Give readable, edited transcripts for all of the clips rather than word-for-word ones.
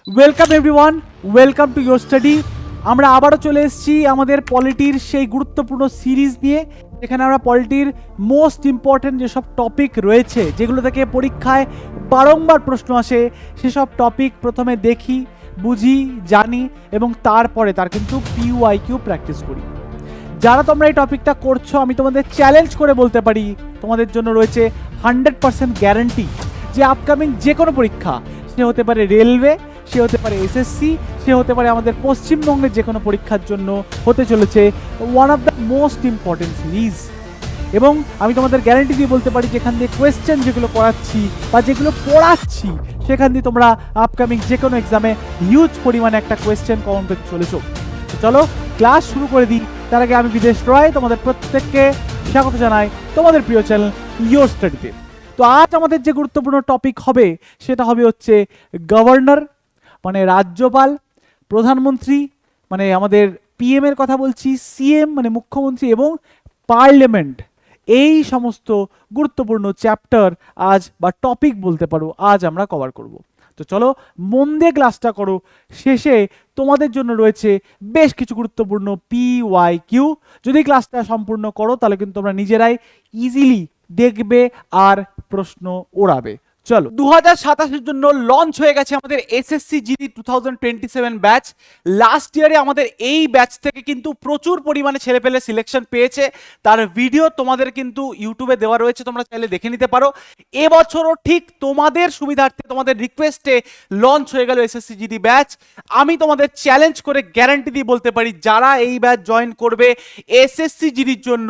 Welcome everyone, welcome to your study. আমরা আবারও চলে এসেছি আমাদের পলিটির সেই গুরুত্বপূর্ণ সিরিজ নিয়ে, যেখানে আমরা পলিটির মোস্ট ইম্পর্টেন্ট যেসব টপিক রয়েছে, যেগুলো থেকে পরীক্ষায় বারংবার প্রশ্ন আসে, সেসব টপিক প্রথমে দেখি, বুঝি, জানি এবং তারপরে তার কিন্তু পিওয়াইকিউ প্র্যাকটিস করি। যারা তোমরা এই টপিকটা করছো, আমি তোমাদের চ্যালেঞ্জ করে বলতে পারি তোমাদের জন্য রয়েছে 100% গ্যারান্টি যে আপকামিং যে কোনো পরীক্ষা, সে হতে পারে রেলওয়ে, সে হতে পারে এসএসসি, সে হতে পারে আমাদের পশ্চিমবঙ্গের যে কোনো পরীক্ষার জন্য হতে চলেছে one of the most important series. এবং আমি তোমাদের গ্যারান্টি দিয়ে বলতে পারি, যেখান দিয়ে কোয়েশ্চেন যেগুলো করাচ্ছি বা যেগুলো পড়াচ্ছি, সেখান দিয়ে তোমরা আপকামিং যে কোনো এক্সামে হিউজ পরিমাণে একটা কোয়েশ্চেন কমন পেতে চলেছো। তো চলো ক্লাস শুরু করে দিই। তার আগে আমি বিদেশ রয় তোমাদের প্রত্যেককে স্বাগত জানাই তোমাদের প্রিয় চ্যানেল ইয়োর স্টাডিতে। তো আজ আমাদের যে গুরুত্বপূর্ণ টপিক হবে সেটা হবে হচ্ছে গভর্নর, মানে রাজ্যপাল, প্রধানমন্ত্রী মানে আমাদের পিএম এর কথা বলছি, সিএম মানে মুখ্যমন্ত্রী, এবং পার্লামেন্ট। এই সমস্ত গুরুত্বপূর্ণ চ্যাপ্টার আজ বা টপিক বলতে পারো আজ আমরা কভার করব। তো চলো মন দিয়ে ক্লাসটা করো। শেষে তোমাদের জন্য রয়েছে বেশ কিছু গুরুত্বপূর্ণ পিওয়াইকিউ। যদি ক্লাসটা সম্পূর্ণ করো তাহলে কিন্তু তোমরা নিজেরাই ইজিলি দেখবে আর প্রশ্ন ওড়াবে। চলো, 2027-এর জন্য লঞ্চ হয়ে গেছে আমাদের এসএসসি জিডি 2027 ব্যাচ। লাস্ট ইয়ারে আমাদের এই ব্যাচ থেকে কিন্তু প্রচুর পরিমাণে ছেলেপেলে সিলেকশন পেয়েছে, তার ভিডিও তোমাদের কিন্তু ইউটিউবে দেওয়া রয়েছে, তোমরা চাইলে দেখে নিতে পারো। এবছরও ঠিক তোমাদের সুবিধার্থে, তোমাদের রিকোয়েস্টে লঞ্চ হয়ে গেল এসএসসি জিডি ব্যাচ। আমি তোমাদের চ্যালেঞ্জ করে গ্যারান্টি দিয়ে বলতে পারি, যারা এই ব্যাচ জয়েন করবে এসএসসি জিডির জন্য,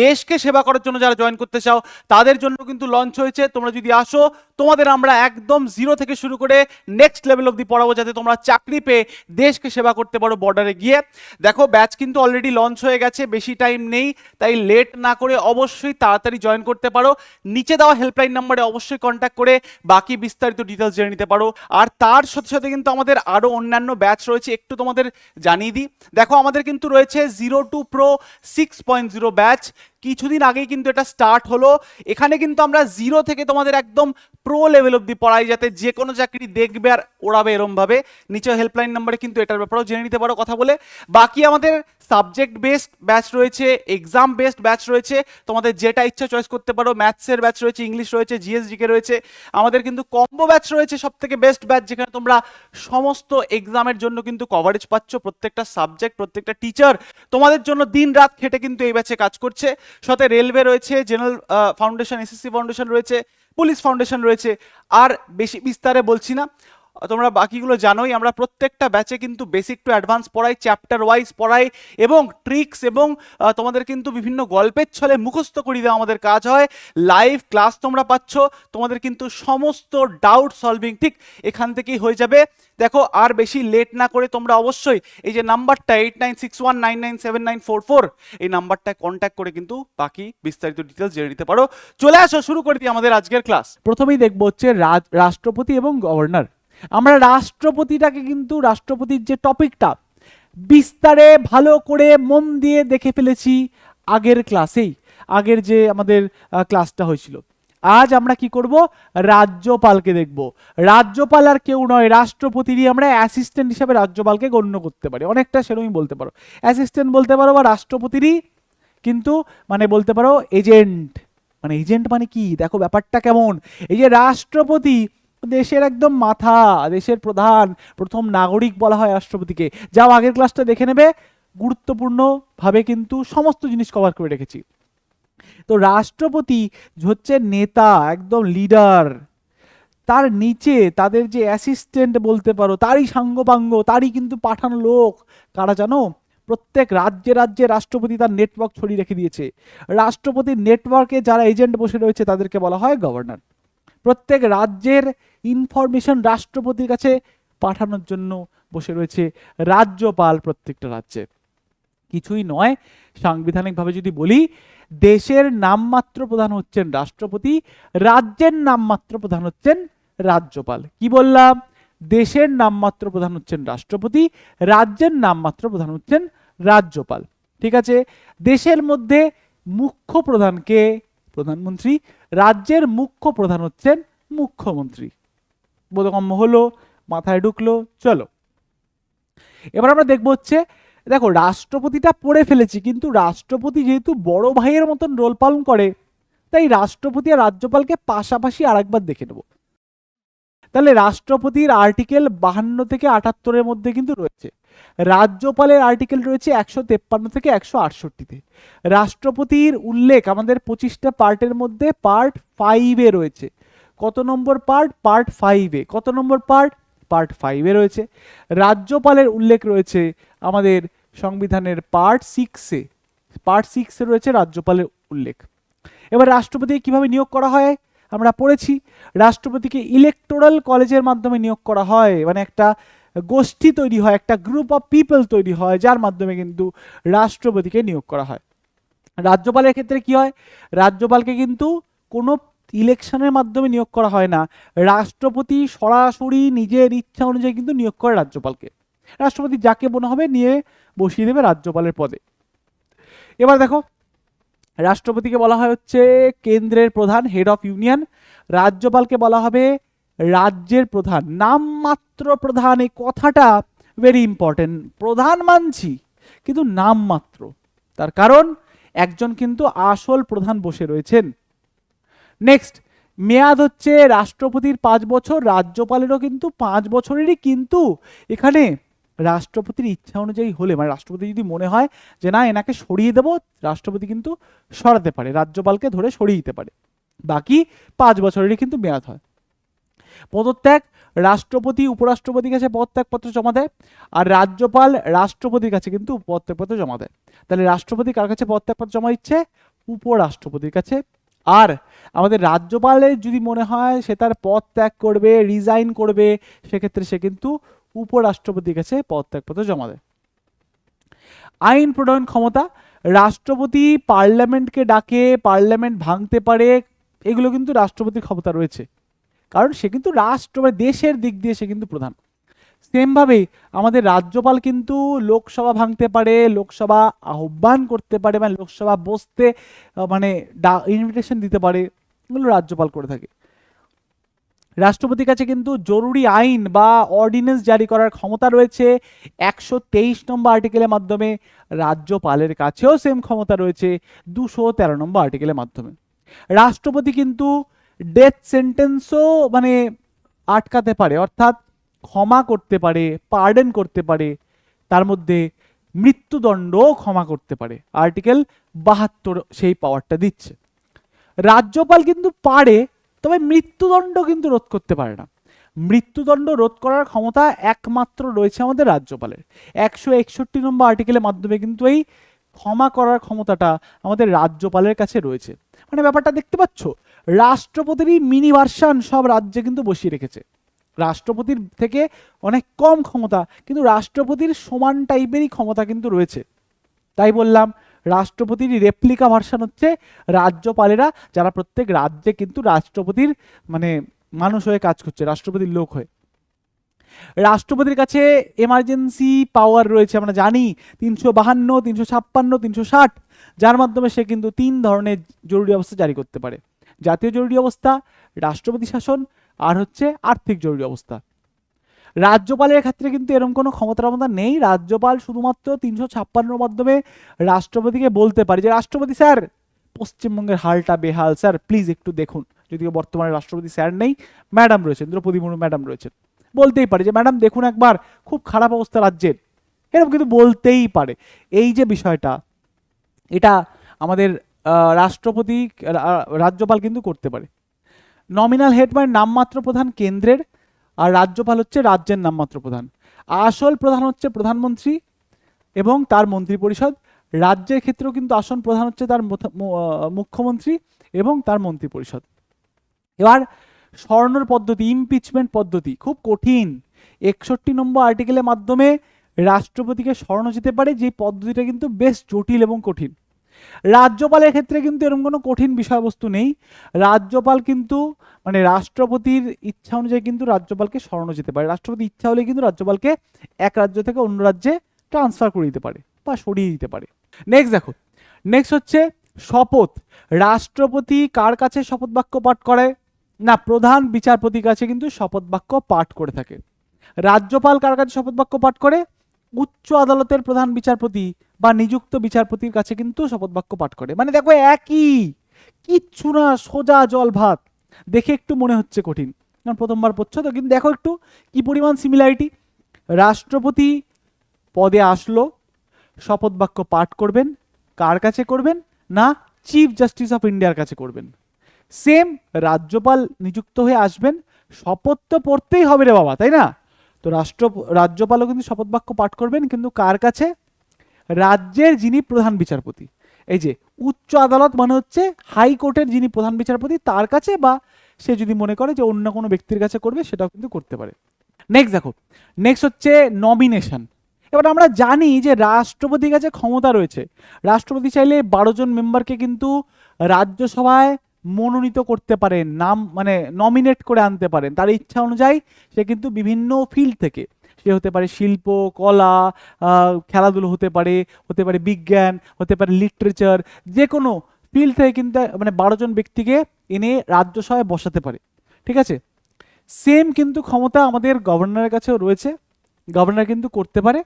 দেশকে সেবা করার জন্য যারা জয়েন করতে চাও, তাদের জন্য কিন্তু লঞ্চ হয়েছে। তোমরা যদি আসো, তোমাদের আমরা একদম জিরো থেকে শুরু করে নেক্সট লেভেল অবধি পড়াবো, যাতে তোমরা চাকরি পেয়ে দেশকে সেবা করতে পারো বর্ডারে গিয়ে। দেখো ব্যাচ কিন্তু অলরেডি লঞ্চ হয়ে গেছে, বেশি টাইম নেই, তাই লেট না করে অবশ্যই তাড়াতাড়ি জয়েন করতে পারো। নিচে দেওয়া হেল্পলাইন নাম্বারে অবশ্যই কন্ট্যাক্ট করে বাকি বিস্তারিত ডিটেলস জেনে নিতে পারো। আর তার সাথে সাথে কিন্তু আমাদের আরও অন্যান্য ব্যাচ রয়েছে, একটু তোমাদের জানিয়ে দিই। দেখো আমাদের কিন্তু রয়েছে 0 to Pro 6.0 ব্যাচ। কিছুদিন আগেই কিন্তু এটা স্টার্ট হলো। এখানে কিন্তু আমরা জিরো থেকে তোমাদের একদম প্রো লেভেল অব্দি পড়াই, যাতে যে কোনো চাকরি দেখবে আর ওড়াবে এরমভাবে। নিচে হেল্পলাইন নাম্বারে কিন্তু এটার ব্যাপারেও জেনে নিতে পারো কথা বলে। বাকি আমাদের সাবজেক্ট বেসড ব্যাচ রয়েছে, এক্সাম বেসড ব্যাচ রয়েছে, তোমাদের যেটা ইচ্ছা চয়েস করতে পারো। ম্যাথসের ব্যাচ রয়েছে, ইংলিশ রয়েছে, জিএসজিকে রয়েছে। আমাদের কিন্তু কম্বো ব্যাচ রয়েছে, সব থেকে বেস্ট ব্যাচ, যেখানে তোমরা সমস্ত এক্সামের জন্য কিন্তু কভারেজ পাচ্ছ। প্রত্যেকটা সাবজেক্ট, প্রত্যেকটা টিচার তোমাদের জন্য দিন রাত খেটে কিন্তু এই ব্যাচে কাজ করছে। সাথে রেলওয়ে রয়েছে, জেনারেল ফাউন্ডেশন, এসএসসি ফাউন্ডেশন রয়েছে, পুলিশ ফাউন্ডেশন রয়েছে। আর বেশি বিস্তারে বলছি না, তোমরা বাকিগুলো জানোই। আমরা প্রত্যেকটা ব্যাচে কিন্তু বেসিক টু অ্যাডভান্স পড়াই, চ্যাপ্টার ওয়াইজ পড়াই, এবং ট্রিক্স এবং তোমাদের কিন্তু বিভিন্ন গল্পের ছলে মুখস্থ করিয়ে দেওয়া আমাদের কাজ হয়। লাইভ ক্লাস তোমরা পাচ্ছ, তোমাদের কিন্তু সমস্ত ডাউট সলভিং ঠিক এখান থেকেই হয়ে যাবে। দেখো আর বেশি লেট না করে তোমরা অবশ্যই এই যে নাম্বারটা 8961997944, এই নাম্বারটায় কন্ট্যাক্ট করে কিন্তু বাকি বিস্তারিত ডিটেলস জেনে নিতে পারো। চলে আসো, শুরু করে দিই আমাদের আজকের ক্লাস। প্রথমেই দেখবো হচ্ছে রাষ্ট্রপতি এবং গভর্নর। আমরা রাষ্ট্রপতিটাকে কিন্তু, রাষ্ট্রপতির যে টপিকটা বিস্তারে ভালো করে মন দিয়ে দেখে ফেলেছি আগের ক্লাসেই, আগের যে আমাদের ক্লাসটা হয়েছিল। আজ আমরা কি করব, রাজ্যপালকে দেখব। রাজ্যপাল আর কেউ নয়, রাষ্ট্রপতিরই আমরা অ্যাসিস্ট্যান্ট হিসাবে রাজ্যপালকে গণ্য করতে পারি, অনেকটা সেরকমই বলতে পারো। অ্যাসিস্ট্যান্ট বলতে পারো, বা রাষ্ট্রপতিরই কিন্তু মানে বলতে পারো এজেন্ট। মানে এজেন্ট মানে কি, দেখো ব্যাপারটা কেমন। এই যে রাষ্ট্রপতি দেশের একদম মাথা, দেশের প্রধান, প্রথম নাগরিক বলা হয় রাষ্ট্রপতিকে। যাও আগের ক্লাসটা দেখে নেবে, গুরুত্বপূর্ণভাবে কিন্তু সমস্ত জিনিস কভার করে রেখেছি। তো রাষ্ট্রপতি হচ্ছে নেতা, একদম লিডার। তার নিচে তাদের যে অ্যাসিস্ট্যান্ট বলতে পারো, তারই সাঙ্গপাঙ্গ, তারই কিন্তু পাঠানো লোক কারা জানো? প্রত্যেক রাজ্যে রাজ্যে রাষ্ট্রপতি তার নেটওয়ার্ক ছড়িয়ে রেখে দিয়েছে। রাষ্ট্রপতির নেটওয়ার্কে যারা এজেন্ট বসে রয়েছে তাদেরকে বলা হয় গভর্নর। প্রত্যেক রাজ্যের ইনফরমেশন রাষ্ট্রপতির কাছে পাঠানোর জন্য বসে রয়েছে রাজ্যপাল প্রত্যেকটা রাজ্যে। কিছুই নয়, সাংবিধানিকভাবে যদি বলি, দেশের নামমাত্র প্রধান হচ্ছেন রাষ্ট্রপতি, রাজ্যের নামমাত্র প্রধান হচ্ছেন রাজ্যপাল। কি বললাম? দেশের নামমাত্র প্রধান হচ্ছেন রাষ্ট্রপতি, রাজ্যের নামমাত্র প্রধান হচ্ছেন রাজ্যপাল। ঠিক আছে? দেশের মধ্যে মুখ্য প্রধানকে প্রধানমন্ত্রী, রাজ্যের মুখ্য প্রধান হচ্ছেন মুখ্যমন্ত্রী। বোধগম্য হলো? মাথায় ঢুকলো? চলো এবার আমরা দেখবো হচ্ছে, দেখো রাষ্ট্রপতিটা পড়ে ফেলেছি, কিন্তু রাষ্ট্রপতি যেহেতু বড় ভাইয়ের মতন রোল পালন করে, তাই রাষ্ট্রপতি আর রাজ্যপালকে পাশাপাশি আরেকবার দেখে নেব। তাহলে রাষ্ট্রপতির আর্টিকেল 52 থেকে 78-এর মধ্যে কিন্তু রয়েছে, রাজ্যপালের আর্টিকেল রয়েছে 153 থেকে 168-তে। রাষ্ট্রপতির উল্লেখ আমাদের 25টা পার্টের মধ্যে পার্ট 5-এ রয়েছে। কত নম্বর পার্ট? পার্ট 5-এ। কত নম্বর পার্ট? পার্ট 5-এ রয়েছে। রাজ্যপালের উল্লেখ রয়েছে আমাদের সংবিধানের পার্ট 6-এ। পার্ট 6-এ রয়েছে রাজ্যপালের উল্লেখ। এবার রাষ্ট্রপতিকে কিভাবে নিয়োগ করা হয় আমরা পড়েছি। রাষ্ট্রপতিকে ইলেকটোরাল কলেজের মাধ্যমে নিয়োগ করা হয়, মানে একটা গোষ্ঠী তৈরি হয়, একটা গ্রুপ অফ পিপল তৈরি হয়, যার মাধ্যমে কিন্তু রাষ্ট্রপতিকে নিয়োগ করা হয়। রাজ্যপালের ক্ষেত্রে কি হয়? রাজ্যপালকে কিন্তু কোনো ইলেকশনের মাধ্যমে নিয়োগ করা হয় না, রাষ্ট্রপতি সরাসরি নিজের ইচ্ছা অনুযায়ী কিন্তু নিয়োগ করে রাজ্যপালকে। রাষ্ট্রপতি যাকে মনে হবে নিয়ে বসিয়ে দেবে রাজ্যপালের পদে। এবার দেখো, রাষ্ট্রপতিকে বলা হয় হচ্ছে কেন্দ্রের প্রধান, হেড অফ ইউনিয়ন। রাজ্যপালকে বলা হবে রাজ্যের প্রধান, নামমাত্র প্রধান। এই কথাটা ভেরি ইম্পর্টেন্ট। প্রধান মানছি, কিন্তু নামমাত্র। তার কারণ একজন কিন্তু আসল প্রধান বসে রয়েছেন। নেক্সট, মেয়াদ হচ্ছে রাষ্ট্রপতির 5 বছর, রাজ্যপালেরও কিন্তু 5 বছরেরই, কিন্তু এখানে রাষ্ট্রপতির ইচ্ছা অনুযায়ী হলে, মানে রাষ্ট্রপতি যদি মনে হয় যে না এনাকে সরিয়ে দেব, রাষ্ট্রপতি কিন্তু সরাতে পারে, রাজ্যপালকে ধরে সরিয়ে দিতে পারে। বাকি 5 বছরেরই কিন্তু মেয়াদ হয়। পদত্যাগ, রাষ্ট্রপতি উপরাষ্ট্রপতির কাছে পদত্যাগপত্র জমা দেয়, আর রাজ্যপাল রাষ্ট্রপতির কাছে কিন্তু পদত্যাগপত্র জমা দেয়। তাহলে রাষ্ট্রপতি কার কাছে পদত্যাগপত্র জমা দিচ্ছে? উপরাষ্ট্রপতির কাছে। আর আমাদের রাজ্যপালের যদি মনে হয় সে তার পদ ত্যাগ করবে, রিজাইন করবে, সেক্ষেত্রে সে কিন্তু উপরাষ্ট্রপতির কাছে পদত্যাগপত্র জমা দেয়। আইন প্রণয়ন ক্ষমতা, রাষ্ট্রপতি পার্লামেন্টকে ডাকে, পার্লামেন্ট ভাঙতে পারে, এগুলো কিন্তু রাষ্ট্রপতির ক্ষমতা রয়েছে, কারণ সে কিন্তু রাষ্ট্র বা দেশের দিক দিয়ে সে কিন্তু প্রধান। সেমভাবে আমাদের রাজ্যপাল কিন্তু লোকসভা ভাঙতে পারে, লোকসভা আহ্বান করতে পারে, মানে লোকসভা বসতে মানে ইনভিটেশন দিতে পারে, এগুলো রাজ্যপাল করে থাকে। রাষ্ট্রপতির কাছে কিন্তু জরুরি আইন বা অর্ডিন্যান্স জারি করার ক্ষমতা রয়েছে 123 নম্বর আর্টিকেলের মাধ্যমে। রাজ্যপালের কাছেও সেম ক্ষমতা রয়েছে 213 নম্বর আর্টিকেলের মাধ্যমে। রাষ্ট্রপতি কিন্তু ডেথ সেন্টেন্সও মানে আটকাতে পারে, অর্থাৎ ক্ষমা করতে পারে, পার্ডন করতে পারে, তার মধ্যে মৃত্যুদণ্ডও ক্ষমা করতে পারে। আর্টিকেল 72 সেই পাওয়ারটা দিচ্ছে। রাজ্যপাল কিন্তু পারে, তবে মৃত্যুদণ্ড কিন্তু রোধ করতে পারে না। মৃত্যুদণ্ড রোধ করার ক্ষমতা একমাত্র রয়েছে আমাদের রাজ্যপালের। 161 নম্বর আর্টিকেলের মাধ্যমে কিন্তু এই ক্ষমা করার ক্ষমতাটা আমাদের রাজ্যপালের কাছে রয়েছে। মানে ব্যাপারটা দেখতে পাচ্ছ, রাষ্ট্রপতিরই মিনি ভার্সন সব রাজ্যে কিন্তু বসিয়ে রেখেছে। রাষ্ট্রপতির থেকে অনেক কম ক্ষমতা, কিন্তু রাষ্ট্রপতির সমান টাইপেরই ক্ষমতা কিন্তু রয়েছে। তাই বললাম রাষ্ট্রপতির রেপ্লিকা ভার্সন হচ্ছে রাজ্যপালেরা, যারা প্রত্যেক রাজ্যে কিন্তু রাষ্ট্রপতির মানে মানুষ হয়ে কাজ করছে, রাষ্ট্রপতির লোক হয়ে। রাষ্ট্রপতির কাছে এমার্জেন্সি পাওয়ার রয়েছে, আমরা জানি 352, 356, 360, যার মাধ্যমে সে কিন্তু 3 ধরনের জরুরি অবস্থা জারি করতে পারে। জাতীয় জরুরি অবস্থা, রাষ্ট্রপতি শাসন, আর হচ্ছে আর্থিক জরুরি অবস্থা। রাজ্যপালের ক্ষেত্রে কিন্তু এরকম কোনো ক্ষমতা নেই। রাজ্যপাল শুধুমাত্র 356 মাধ্যমে রাষ্ট্রপতিকে বলতে পারে যে রাষ্ট্রপতি স্যার, পশ্চিমবঙ্গের হালটা বেহাল, স্যার প্লিজ একটু দেখুন। যদিও বর্তমানে রাষ্ট্রপতি স্যার নেই, ম্যাডাম রয়েছেন, দ্রৌপদী মুর্মু ম্যাডাম রয়েছেন, বলতেই পারে যে ম্যাডাম দেখুন একবার, খুব খারাপ অবস্থা রাজ্যের, এরকম কিন্তু বলতেই পারে। এই যে বিষয়টা, এটা আমাদের রাষ্ট্রপতি রাজ্যপাল কিন্তু করতে পারে। নমিনাল হেড মানে নামমাত্র প্রধান কেন্দ্রের, আর রাজ্যপাল হচ্ছে রাজ্যের নামমাত্র প্রধান। আসল প্রধান হচ্ছে প্রধানমন্ত্রী এবং তার মন্ত্রী পরিষদ। রাজ্যের ক্ষেত্রেও কিন্তু আসন প্রধান হচ্ছে তার মুখ্যমন্ত্রী এবং তার মন্ত্রী পরিষদ। এবার সরানোর পদ্ধতি, ইমপিচমেন্ট পদ্ধতি খুব কঠিন। 61 নম্বর আর্টিকেলের মাধ্যমে রাষ্ট্রপতিকে সরানো যেতে পারে, যে পদ্ধতিটা কিন্তু বেশ জটিল এবং কঠিন। রাজ্যপালের ক্ষেত্রে কিন্তু এরকম কোনো কঠিন বিষয়বস্তু নেই। রাজ্যপাল কিন্তু মানে রাষ্ট্রপতির ইচ্ছা অনুযায়ী কিন্তু রাজ্যপালকে সরানো যেতে পারে। রাষ্ট্রপতির ইচ্ছা হলে কিন্তু রাজ্যপালকে এক রাজ্য থেকে অন্য রাজ্যে ট্রান্সফার করে দিতে পারে বা সরিয়ে দিতে পারে। নেক্সট দেখো, নেক্সট হচ্ছে শপথ। রাষ্ট্রপতি কার কাছে শপথ বাক্য পাঠ করে? না, প্রধান বিচারপতির কাছে কিন্তু শপথ বাক্য পাঠ করে থাকে। রাজ্যপাল কার কাছে শপথ বাক্য পাঠ করে? উচ্চ আদালতের প্রধান বিচারপতি বা নিযুক্ত বিচারপতির কাছে কিন্তু শপথ বাক্য পাঠ করে। মানে দেখো একই, কিচ্ছু না, সোজা জল ভাত। দেখে একটু মনে হচ্ছে কঠিন কারণ প্রথমবার পড়ছো তো, কিন্তু দেখো একটু কি পরিমাণ সিমিলারিটি। রাষ্ট্রপতি পদে আসলো, শপথ বাক্য পাঠ করবেন, কার কাছে করবেন না চিফ জাস্টিস অফ ইন্ডিয়ার কাছে করবেন। সেম রাজ্যপাল নিযুক্ত হয়ে আসবেন, শপথ তো পড়তেই হবে রে বাবা, তাই না? তো রাজ্যপালও কিন্তু শপথ বাক্য পাঠ করবেন, কিন্তু কার কাছে? রাজ্যের যিনি প্রধান বিচারপতি। এই যে উচ্চ আদালত মানে হচ্ছে হাইকোর্টের যিনি প্রধান বিচারপতি তার কাছে, বা সে যদি মনে করে যে অন্য কোনো ব্যক্তির কাছে করবে সেটাও কিন্তু করতে পারে। নেক্সট দেখো, নেক্সট হচ্ছে নমিনেশন। এবার আমরা জানি যে রাষ্ট্রপতির কাছে ক্ষমতা রয়েছে, রাষ্ট্রপতি চাইলে 12 জন মেম্বারকে কিন্তু রাজ্যসভায় মনোনীত করতে পারেন, নাম মানে নমিনেট করে আনতে পারেন তার ইচ্ছা অনুযায়ী। সে কিন্তু বিভিন্ন ফিল্ড থেকে, সে হতে পারে শিল্প, কলা, খেলাধুলো হতে পারে বিজ্ঞান, হতে পারে লিটারেচার, যে কোনো ফিল্ড থেকে কিন্তু মানে 12 জন ব্যক্তিকে এনে রাজ্যসভায় বসাতে পারে। ঠিক আছে, সেম কিন্তু ক্ষমতা আমাদের গভর্নরের কাছেও রয়েছে, গভর্নর কিন্তু করতে পারে।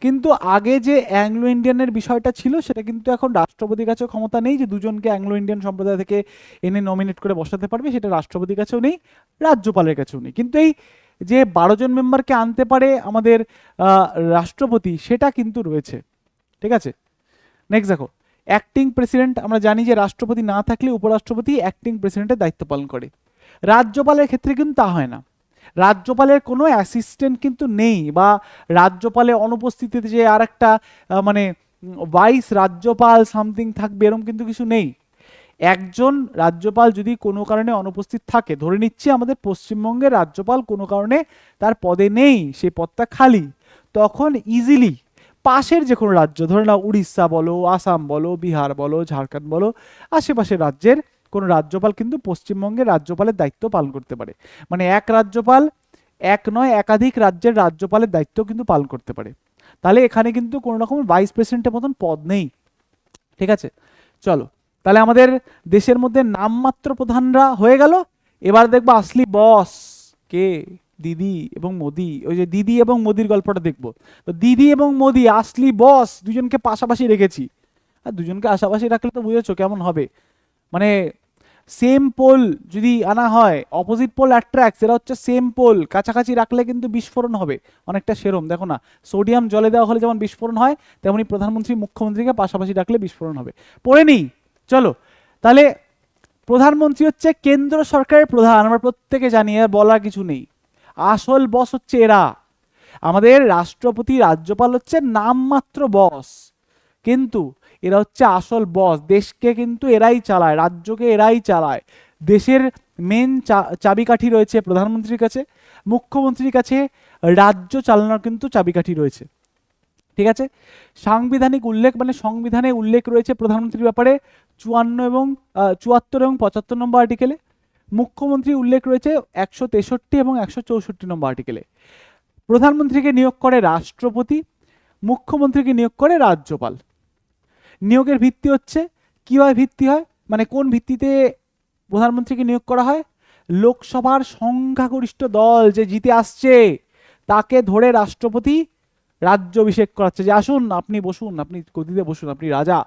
কিন্তু আগে যে অ্যাংলো ইন্ডিয়ানের বিষয়টা ছিল সেটা কিন্তু এখন রাষ্ট্রপতির কাছেও ক্ষমতা নেই যে দুজনকে অ্যাংলো ইন্ডিয়ান সম্প্রদায় থেকে এনে নমিনেট করে বসাতে পারবে, সেটা রাষ্ট্রপতির কাছেও নেই, রাজ্যপালের কাছেও নেই। কিন্তু এই যে 12 জন মেম্বারকে আনতে পারে আমাদের রাষ্ট্রপতি, সেটা কিন্তু রয়েছে। ঠিক আছে, নেক্সট দেখো, অ্যাক্টিং প্রেসিডেন্ট। আমরা জানি যে রাষ্ট্রপতি না থাকলে উপরাষ্ট্রপতি অ্যাক্টিং প্রেসিডেন্টের দায়িত্ব পালন করে। রাজ্যপালের ক্ষেত্রে কিন্তু তা হয় না, রাজ্যপালের কোনো অ্যাসিস্ট্যান্ট কিন্তু নেই, বা রাজ্যপালের অনুপস্থিতিতে যে আর একটা মানে ভাইস রাজ্যপাল সামথিং থাকবে এরকম কিন্তু কিছু নেই। একজন রাজ্যপাল যদি কোনো কারণে অনুপস্থিত থাকে, ধরে নিচ্ছি আমাদের পশ্চিমবঙ্গের রাজ্যপাল কোনো কারণে তার পদে নেই, সেই পদটা খালি, তখন ইজিলি পাশের যে কোনো রাজ্য, ধরে নাও উড়িষ্যা বলো, আসাম বলো, বিহার বলো, ঝাড়খণ্ড বলো, আশেপাশের রাজ্যের কোনো রাজ্যপাল কিন্তু পশ্চিমবঙ্গের রাজ্যপালের দায়িত্ব পালন করতে পারে। মানে এক রাজ্যপাল এক নয় একাধিক রাজ্যের রাজ্যপালের দায়িত্ব কিন্তু পালন করতে পারে। তাহলে এখানে কিন্তু কোনো রকম ভাইস প্রেসিডেন্টের মতন পদ নেই। ঠিক আছে, চলো তাহলে আমাদের দেশের মধ্যে নামমাত্র প্রধানরা হয়ে গেল। এবার দেখবো আসলি বস কে, দিদি এবং মোদি। ওই যে দিদি এবং মোদির গল্পটা দেখবো। তো দিদি এবং মোদি আসলি বস দুজনকে পাশাপাশি রেখেছি। আর দুজনকে পাশাপাশি রাখলে তো বুঝেছো কেমন হবে, মানে সেম পোল যদি আনা হয়, অপোজিট পোল অ্যাট্রাক্টস, এরা হচ্ছে সেম পোল, কাছাকাছি রাখলে কিন্তু বিস্ফোরণ হবে। অনেকটা সেরম, দেখো না, সোডিয়াম জলে দেওয়া হলে যেমন বিস্ফোরণ হয়, তেমনি প্রধানমন্ত্রী মুখ্যমন্ত্রীকে পাশাপাশি রাখলে বিস্ফোরণ হবে। পড়ে নিই চলো। তাহলে প্রধানমন্ত্রী হচ্ছে কেন্দ্র সরকারের প্রধান, আমরা প্রত্যেকে জানি, আর বলার কিছু নেই। আসল বস হচ্ছে এরা। আমাদের রাষ্ট্রপতি রাজ্যপাল হচ্ছে নামমাত্র বস, কিন্তু এরা হচ্ছে আসল বস। দেশকে কিন্তু এরাই চালায়, রাজ্যকে এরাই চালায়। দেশের মেন চাবিকাঠি রয়েছে প্রধানমন্ত্রীর কাছে, মুখ্যমন্ত্রীর কাছে রাজ্য চালানোর কিন্তু চাবিকাঠি রয়েছে। ঠিক আছে, সাংবিধানিক উল্লেখ মানে সংবিধানে উল্লেখ রয়েছে প্রধানমন্ত্রীর ব্যাপারে 54 এবং 74 এবং 75 নম্বর আর্টিকেলে। মুখ্যমন্ত্রী উল্লেখ রয়েছে 163 এবং 164 নম্বর আর্টিকেলে। প্রধানমন্ত্রীকে নিয়োগ করে রাষ্ট্রপতি, মুখ্যমন্ত্রীকে নিয়োগ করে রাজ্যপাল। নিয়োগের ভিত্তি হচ্ছে, কীভাবে ভিত্তি হয়, মানে কোন ভিত্তিতে প্রধানমন্ত্রীকে নিয়োগ করা হয়? লোকসভার সংখ্যাগরিষ্ঠ দল যে জিতে আসছে তাকে ধরে রাষ্ট্রপতি রাজ্যাভিষেক করাচ্ছে, যে আসুন আপনি বসুন, আপনি গদিতে বসুন, আপনি রাজা,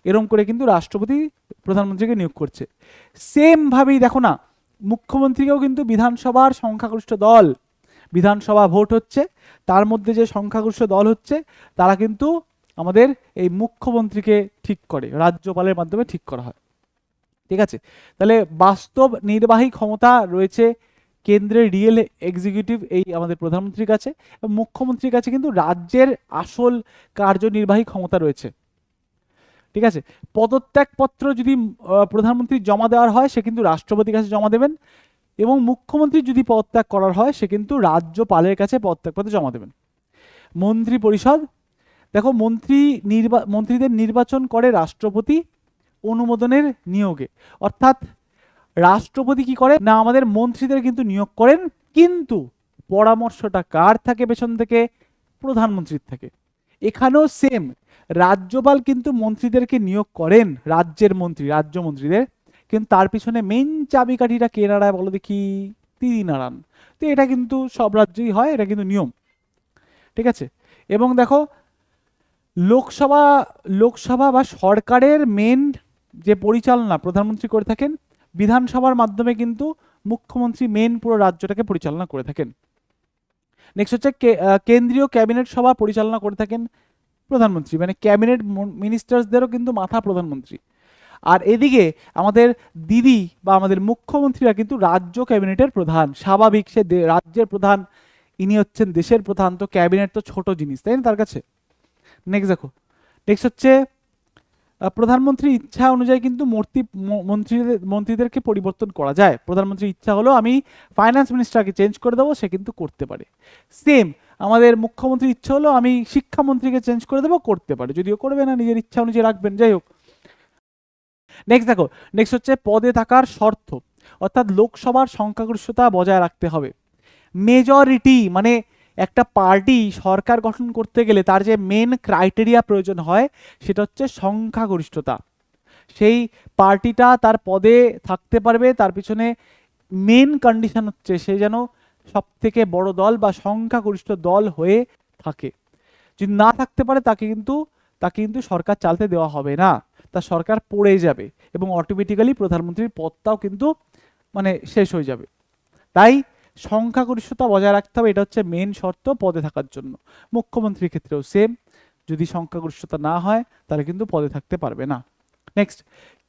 এরম করে কিন্তু রাষ্ট্রপতি প্রধানমন্ত্রীকে নিয়োগ করছে। সেম ভাবেই দেখো না, মুখ্যমন্ত্রীকেও কিন্তু বিধানসভার সংখ্যাগরিষ্ঠ দল, বিধানসভা ভোট হচ্ছে, তার মধ্যে যে সংখ্যাগরিষ্ঠ দল হচ্ছে তারা কিন্তু আমাদের এই মুখ্যমন্ত্রীকে ঠিক করে, রাজ্যপালের মাধ্যমে ঠিক করা হয়। ঠিক আছে, তাহলে বাস্তব নির্বাহী ক্ষমতা রয়েছে কেন্দ্রের রিয়েল এক্সিকিউটিভ এই আমাদের প্রধানমন্ত্রীর কাছে, এবং মুখ্যমন্ত্রীর কাছে কিন্তু রাজ্যের আসল কার্যনির্বাহী ক্ষমতা রয়েছে। ঠিক আছে, পদত্যাগপত্র যদি প্রধানমন্ত্রী জমা দেওয়ার হয় সে কিন্তু রাষ্ট্রপতির কাছে জমা দেবেন, এবং মুখ্যমন্ত্রী যদি পদত্যাগ করার হয় সে কিন্তু রাজ্যপালের কাছে পদত্যাগপত্র জমা দেবেন। মন্ত্রী পরিষদ, দেখো মন্ত্রীদের নির্বাচন করে রাষ্ট্রপতি অনুমোদনের নিয়োগে, অর্থাৎ রাষ্ট্রপতি কি করে না, আমাদের মন্ত্রীদের কিন্তু নিয়োগ করেন, কিন্তু পরামর্শটা কার থাকে পেছন থেকে? প্রধানমন্ত্রীর থাকে। এখানেও সেম, রাজ্যপাল কিন্তু মন্ত্রীদেরকে নিয়োগ করেন, রাজ্যের মন্ত্রী রাজ্যমন্ত্রীদের, কিন্তু তার পিছনে মেইন চাবিকাঠিটা কে নাড়ায় বলো দেখি? দিদি নাড়ান। তো এটা কিন্তু সব রাজ্যেই হয়, এটা কিন্তু নিয়ম, ঠিক আছে। এবং দেখো লোকসভা লোকসভা বা সরকারের মেন যে পরিচালনা প্রধানমন্ত্রী করে থাকেন, বিধানসভার মাধ্যমে কিন্তু মুখ্যমন্ত্রী মেন পুরো রাজ্যটাকে পরিচালনা করে থাকেন। নেক্সট হচ্ছে কেন্দ্রীয় ক্যাবিনেট সভা পরিচালনা করে থাকেন প্রধানমন্ত্রী, মানে ক্যাবিনেট মিনিস্টার্সদেরও কিন্তু মাথা প্রধানমন্ত্রী। আর এদিকে আমাদের দিদি বা আমাদের মুখ্যমন্ত্রীরা কিন্তু রাজ্য ক্যাবিনেটের প্রধান, স্বাভাবিক, সে রাজ্যের প্রধান, ইনি হচ্ছেন দেশের প্রধান, তো ক্যাবিনেট তো ছোট জিনিস তাই না তার কাছে। নেক্সট দেখো, নেক্সট হচ্ছে প্রধানমন্ত্রীর ইচ্ছা অনুযায়ী কিন্তু মন্ত্রীদেরকে পরিবর্তন করা যায়। প্রধানমন্ত্রীর ইচ্ছা হলো আমি ফাইন্যান্স মিনিস্টারকে চেঞ্জ করে দেবো, সে কিন্তু করতে পারে। সেম আমাদের মুখ্যমন্ত্রীর ইচ্ছা হলো আমি শিক্ষামন্ত্রীকে চেঞ্জ করে দেবো, করতে পারে, যদিও করবে না, নিজের ইচ্ছা অনুযায়ী রাখবেন, যাই হোক। নেক্সট দেখো, নেক্সট হচ্ছে পদে থাকার শর্ত, অর্থাৎ লোকসভার সংখ্যাগরিষ্ঠতা বজায় রাখতে হবে। মেজরিটি মানে একটা পার্টি সরকার গঠন করতে গেলে তার যে মেন ক্রাইটেরিয়া প্রয়োজন হয় সেটা হচ্ছে সংখ্যাগরিষ্ঠতা। সেই পার্টিটা তার পদে থাকতে পারবে, তার পিছনে মেন কন্ডিশন হচ্ছে সে যেন সব থেকে বড় দল বা সংখ্যাগরিষ্ঠ দল হয়ে থাকে। যদি না থাকতে পারে তাকে কিন্তু সরকার চালাতে দেওয়া হবে না, তার সরকার পড়ে যাবে এবং অটোমেটিক্যালি প্রধানমন্ত্রীর পদটাও কিন্তু মানে শেষ হয়ে যাবে। তাই সংখ্যাগরিষ্ঠতা বজায় রাখতে হবে, এটা হচ্ছে মেন শর্ত পদে থাকার জন্য। মুখ্যমন্ত্রীর ক্ষেত্রেও সেম, যদি সংখ্যাগরিষ্ঠতা না হয় তাহলে কিন্তু পদে থাকতে পারবে না। নেক্সট,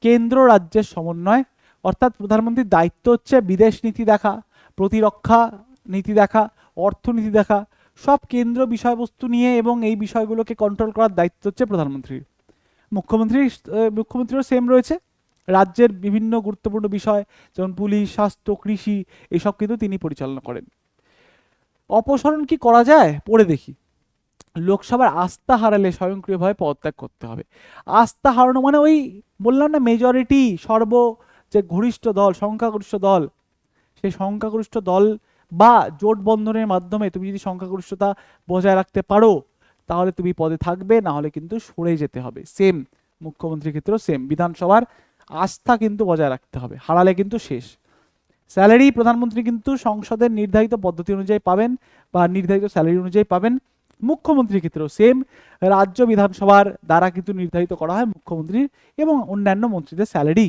কেন্দ্র রাজ্যের সমন্বয়, অর্থাৎ প্রধানমন্ত্রীর দায়িত্ব হচ্ছে বিদেশ নীতি দেখা, প্রতিরক্ষা নীতি দেখা, অর্থনীতি দেখা, সব কেন্দ্র বিষয়বস্তু নিয়ে এবং এই বিষয়গুলোকে কন্ট্রোল করার দায়িত্ব হচ্ছে প্রধানমন্ত্রীর। মুখ্যমন্ত্রীরও সেম রয়েছে, রাজ্যের বিভিন্ন গুরুত্বপূর্ণ বিষয় যেমন পুলিশ, স্বাস্থ্য, কৃষি, এসব কিন্তু তিনি পরিচালনা করেন। অপসারণ কি করা যায় পড়ে দেখি। লোকসভার আস্থা হারালে স্বয়ংক্রিয়ভাবে পদত্যাগ করতে হবে। আস্থা হারানো মানে ওই বললাম না মেজরিটি, যে ঘনিষ্ঠ দল, সংখ্যাগরিষ্ঠ দল, সেই সংখ্যাগরিষ্ঠ দল বা জোট বন্ধনের মাধ্যমে তুমি যদি সংখ্যাগরিষ্ঠতা বজায় রাখতে পারো তাহলে তুমি পদে থাকবে, না হলে কিন্তু সরে যেতে হবে। সেম মুখ্যমন্ত্রীর ক্ষেত্রেও সেম, বিধানসভার আস্থা কিন্তু বজায় রাখতে হবে, হারালে কিন্তু শেষ। স্যালারি প্রধানমন্ত্রী কিন্তু সংসদের নির্ধারিত পদ্ধতি অনুযায়ী পাবেন বা নির্ধারিত স্যালারি অনুযায়ী পাবেন। মুখ্যমন্ত্রীর ক্ষেত্রেও সেম, রাজ্য বিধানসভার দ্বারা কিন্তু নির্ধারিত করা হয় মুখ্যমন্ত্রীর এবং অন্যান্য মন্ত্রীদের স্যালারি।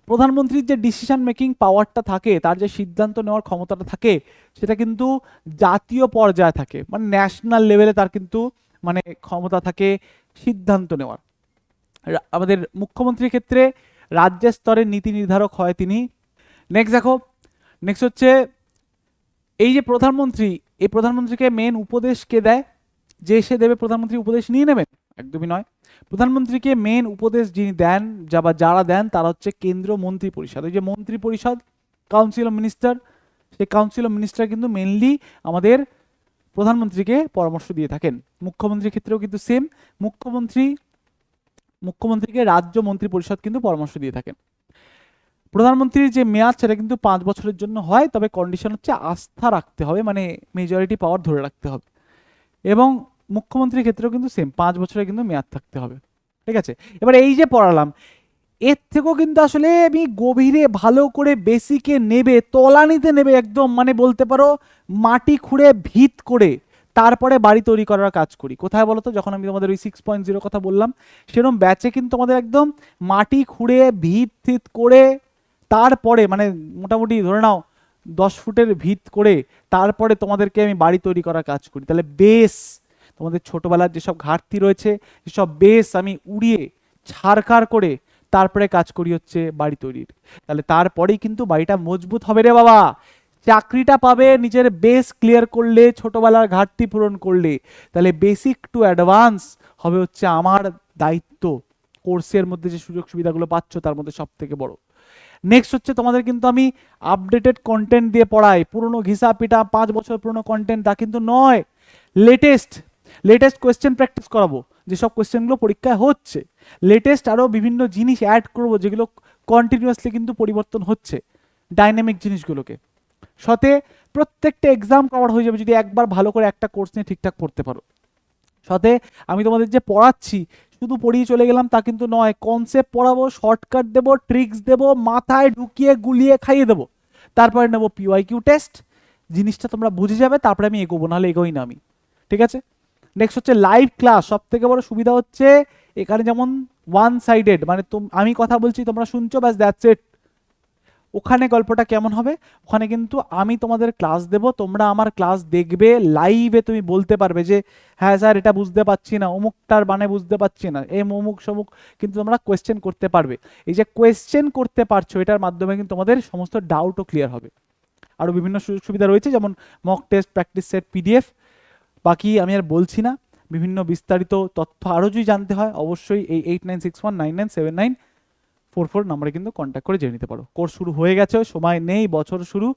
প্রধানমন্ত্রীর যে ডিসিশন মেকিং পাওয়ারটা থাকে, তার যে সিদ্ধান্ত নেওয়ার ক্ষমতাটা থাকে, সেটা কিন্তু জাতীয় পর্যায়ে থাকে, মানে ন্যাশনাল লেভেলে তার কিন্তু মানে ক্ষমতা থাকে সিদ্ধান্ত নেওয়ার। আমাদের মুখ্যমন্ত্রীর ক্ষেত্রে রাজ্যের স্তরের নীতি নির্ধারক হয় তিনি। নেক্সট দেখো, নেক্সট হচ্ছে এই যে প্রধানমন্ত্রী, এই প্রধানমন্ত্রীকে মেন উপদেশ কে দেয়? যে সে দেবে প্রধানমন্ত্রী উপদেশ নিয়ে নেবেন? একদমই নয়। প্রধানমন্ত্রীকে মেন উপদেশ যিনি দেন বা যারা দেন তারা হচ্ছে কেন্দ্রীয় মন্ত্রী পরিষদ। এই যে মন্ত্রী পরিষদ, কাউন্সিল অফ মিনিস্টার, সেই কাউন্সিল অফ মিনিস্টার কিন্তু মেনলি আমাদের প্রধানমন্ত্রীকে পরামর্শ দিয়ে থাকেন। মুখ্যমন্ত্রীর ক্ষেত্রেও কিন্তু সেম, মুখ্যমন্ত্রীকে রাজ্য মন্ত্রী পরিষদ কিন্তু পরামর্শ দিয়ে থাকেন। প্রধানমন্ত্রীর যে মেয়াদ সেটা কিন্তু 5 বছরের জন্য হয়, তবে কন্ডিশন হচ্ছে আস্থা রাখতে হবে, মানে মেজরিটি পাওয়ার ধরে রাখতে হবে। এবং মুখ্যমন্ত্রীর ক্ষেত্রেও কিন্তু সেম, 5 বছরের কিন্তু মেয়াদ থাকতে হবে, ঠিক আছে। এবার এই যে পড়ালাম, এর থেকেও কিন্তু আসলে আমি গভীরে ভালো করে বেসিকে নেবে, তলানিতে নেবে, একদম মানে বলতে পারো মাটি খুঁড়ে ভিত করে তারপরে বাড়ি তৈরি করার কাজ করি। কোথায় বলো তো, যখন আমি তোমাদের ওই 6.0 কথা বললাম সেরকম ব্যাচে কিন্তু আমাদের একদম মাটি খুঁড়ে ভিত করে তারপরে মানে মোটামুটি ধরে নাও 10 ফুটের ভিত করে তারপরে তোমাদেরকে আমি বাড়ি তৈরি করার কাজ করি। তাহলে বেস, তোমাদের ছোটবেলার যেসব ঘাটতি রয়েছে সেসব বেস আমি উড়িয়ে ছাড়খাড় করে তারপরে কাজ করি হচ্ছে বাড়ি তৈরির। তাহলে তারপরেই কিন্তু বাড়িটা মজবুত হবে রে বাবা। চাকরিটা পাবে নিজের বেস ক্লিয়ার করলে, ছোটবেলার ঘাটতি পূরণ করলে। তাহলে বেসিক টু অ্যাডভান্স হবে হচ্ছে আমার দায়িত্ব। কোর্সের মধ্যে যে সুযোগ সুবিধাগুলো পাচ্ছ তার মধ্যে সব থেকে বড়। নেক্সট হচ্ছে তোমাদের কিন্তু আমি আপডেটেড কন্টেন্ট দিয়ে পড়াই, পুরনো ঘিসা পিটা 5 বছর পুরনো কন্টেন্ট তা কিন্তু নয়, লেটেস্ট কোয়েশ্চেন প্র্যাকটিস করাবো, যেসব কোয়েশ্চেনগুলো পরীক্ষায় হচ্ছে। লেটেস্ট আরও বিভিন্ন জিনিস অ্যাড করবো যেগুলো কন্টিনিউয়াসলি কিন্তু পরিবর্তন হচ্ছে, ডাইনামিক জিনিসগুলোকে। সাথে প্রত্যেকটা এক্সাম কভার হয়ে যাবে যদি একবার ভালো করে একটা কোর্স নিয়ে ঠিকঠাক পড়তে পারো। সাথে আমি তোমাদের যে পড়াচ্ছি শুধু পড়িয়ে চলে গেলাম তা কিন্তু নয়, কনসেপ্ট পড়াবো, শর্টকাট দেবো, ট্রিক্স দেবো, মাথায় ঢুকিয়ে গুলিয়ে খাইয়ে দেবো, তারপরে নেবো পিওয়াইকিউ টেস্ট। জিনিসটা তোমরা বুঝে যাবে, তারপরে আমি এগোবো, নাহলে এগোই না আমি, ঠিক আছে? নেক্সট হচ্ছে লাইভ ক্লাস। সব থেকে বড় সুবিধা হচ্ছে এখানে যেমন ওয়ান সাইডেড, মানে আমি কথা বলছি তোমরা শুনছো, ব্যাস দ্যাটস ইট। ওখানে গল্পটা কেমন হবে, ওখানে কিন্তু আমি তোমাদের ক্লাস দেব, তোমরা আমার ক্লাস দেখবে লাইভে, তুমি বলতে পারবে যে হ্যাঁ স্যার এটা বুঝতে পারছি না, অমুকটার মানে বুঝতে পারছি না, অমুক সমুক, কিন্তু তোমরা কোয়েশ্চেন করতে পারবে। এই যে কোয়েশ্চেন করতে পারছো, এটার মাধ্যমে কিন্তু তোমাদের সমস্ত ডাউটও ক্লিয়ার হবে। আরও বিভিন্ন সুযোগ সুবিধা রয়েছে, যেমন mock test, practice set, PDF. বাকি আমি আর বলছি না, বিভিন্ন বিস্তারিত তথ্য আরও যদি জানতে হয় অবশ্যই এই 8961997944 নাম্বারে কিন্তু কন্ট্যাক্ট করে জেনে নিতে পারো। কোর্স শুরু হয়ে গেছে, সময় নেই, বছর শুরু,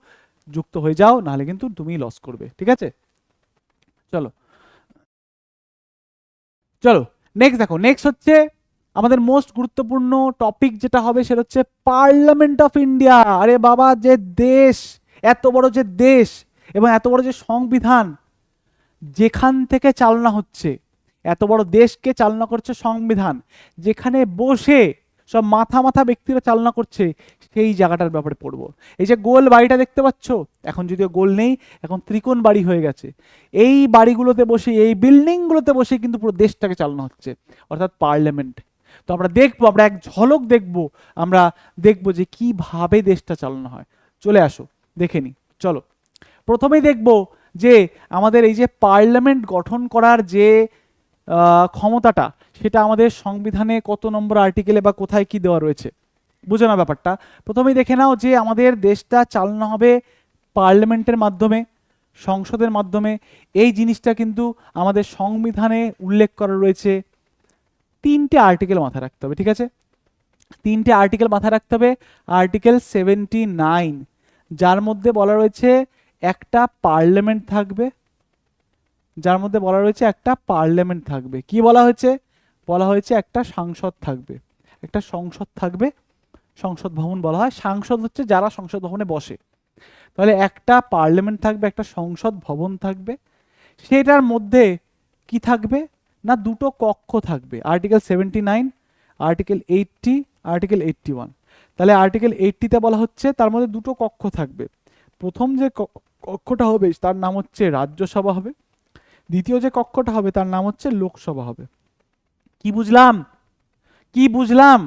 যুক্ত হয়ে যাও, নাহলে কিন্তু তুমি লস করবে, ঠিক আছে? চলো চলো নেক্সট দেখো, নেক্সট হচ্ছে আমাদের মোস্ট গুরুত্বপূর্ণ টপিক যেটা হবে সেটা হচ্ছে পার্লামেন্ট অফ ইন্ডিয়া। আরে বাবা, যে দেশ, এত বড় যে দেশ এবং এত বড় যে সংবিধান যেখান থেকে চালনা হচ্ছে, এত বড় দেশকে চালনা করছে সংবিধান, যেখানে বসে সব মাথা মাথা ব্যক্তিরা চালনা করছে, সেই জায়গাটার ব্যাপারে পড়বো। এই যে গোল বাড়িটা দেখতে পাচ্ছ, এখন যদিও গোল নেই, এখন ত্রিকোণ বাড়ি হয়ে গেছে, এই বাড়িগুলোতে বসে, এই বিল্ডিংগুলোতে বসে কিন্তু পুরো দেশটাকে চালনা হচ্ছে, অর্থাৎ পার্লামেন্ট। তো আমরা দেখবো, আমরা এক ঝলক দেখবো, আমরা দেখবো যে কিভাবে দেশটা চালনা হয়। চলে আসো দেখে নি। চলো প্রথমেই দেখবো যে আমাদের এই যে পার্লামেন্ট গঠন করার যে ক্ষমতাটা, সেটা আমাদের সংবিধানে কত নম্বর আর্টিকেলে বা কোথায় কি দেওয়া রয়েছে, বুঝো না ব্যাপারটা। প্রথমেই দেখে নাও যে আমাদের দেশটা চালনা হবে পার্লামেন্টের মাধ্যমে, সংসদের মাধ্যমে। এই জিনিসটা কিন্তু আমাদের সংবিধানে উল্লেখ করা রয়েছে। তিনটে আর্টিকেল মাথায় রাখতে হবে, ঠিক আছে? তিনটে আর্টিকেল মাথায় রাখতে হবে। আর্টিকেল 79, যার মধ্যে বলা রয়েছে একটা পার্লামেন্ট থাকবে, যার মধ্যে বলা রয়েছে একটা পার্লামেন্ট থাকবে। কি বলা হয়েছে? বলা হয়েছে একটা সাংসদ থাকবে, একটা সংসদ থাকবে। সংসদ ভবন বলা হয়, সাংসদ হচ্ছে যারা সংসদ ভবনে বসে। তাহলে একটা পার্লামেন্ট থাকবে, একটা সংসদ ভবন থাকবে। সেটার মধ্যে কি থাকবে না, দুটো কক্ষ থাকবে। Article 79, article 80, article 81। তাহলে আর্টিকেল 80তে বলা হচ্ছে তার মধ্যে দুটো কক্ষ থাকবে। প্রথম যে কক্ষটা হবে তার নাম হচ্ছে রাজ্যসভা হবে, দ্বিতীয় যে কক্ষটা হবে তার নাম হচ্ছে লোকসভা হবে। কি বুঝলাম? কি বুঝলাম?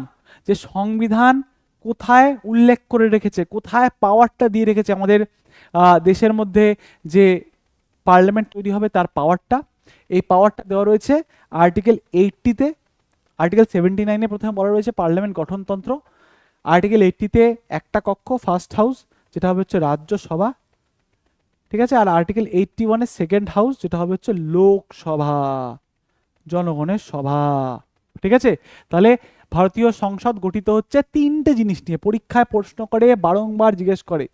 যে সংবিধান কোথায় উল্লেখ করে রেখেছে, কোথায় পাওয়ারটা দিয়ে রেখেছে আমাদের দেশের মধ্যে যে পার্লামেন্ট তৈরি হবে তার পাওয়ারটা। এই পাওয়ারটা দেওয়া রয়েছে আর্টিকেল 80তে। আর্টিকেল 79-এ প্রথমে বলা রয়েছে পার্লামেন্ট গঠনতন্ত্র। আর্টিকেল 80-তে একটা কক্ষ, ফার্স্ট হাউস, যেটা হবে হচ্ছে রাজ্যসভা, ঠিক আছে? আর আর্টিকেল 81-এর সেকেন্ড হাউস, যেটা হবে হচ্ছে লোকসভা, জনগণের সভা, ঠিক আছে? তাহলে ভারতীয় সংসদ গঠিত হচ্ছে তিনটে জিনিস নিয়ে, পরীক্ষায় প্রশ্ন করে, বারংবার জিজ্ঞেস করে।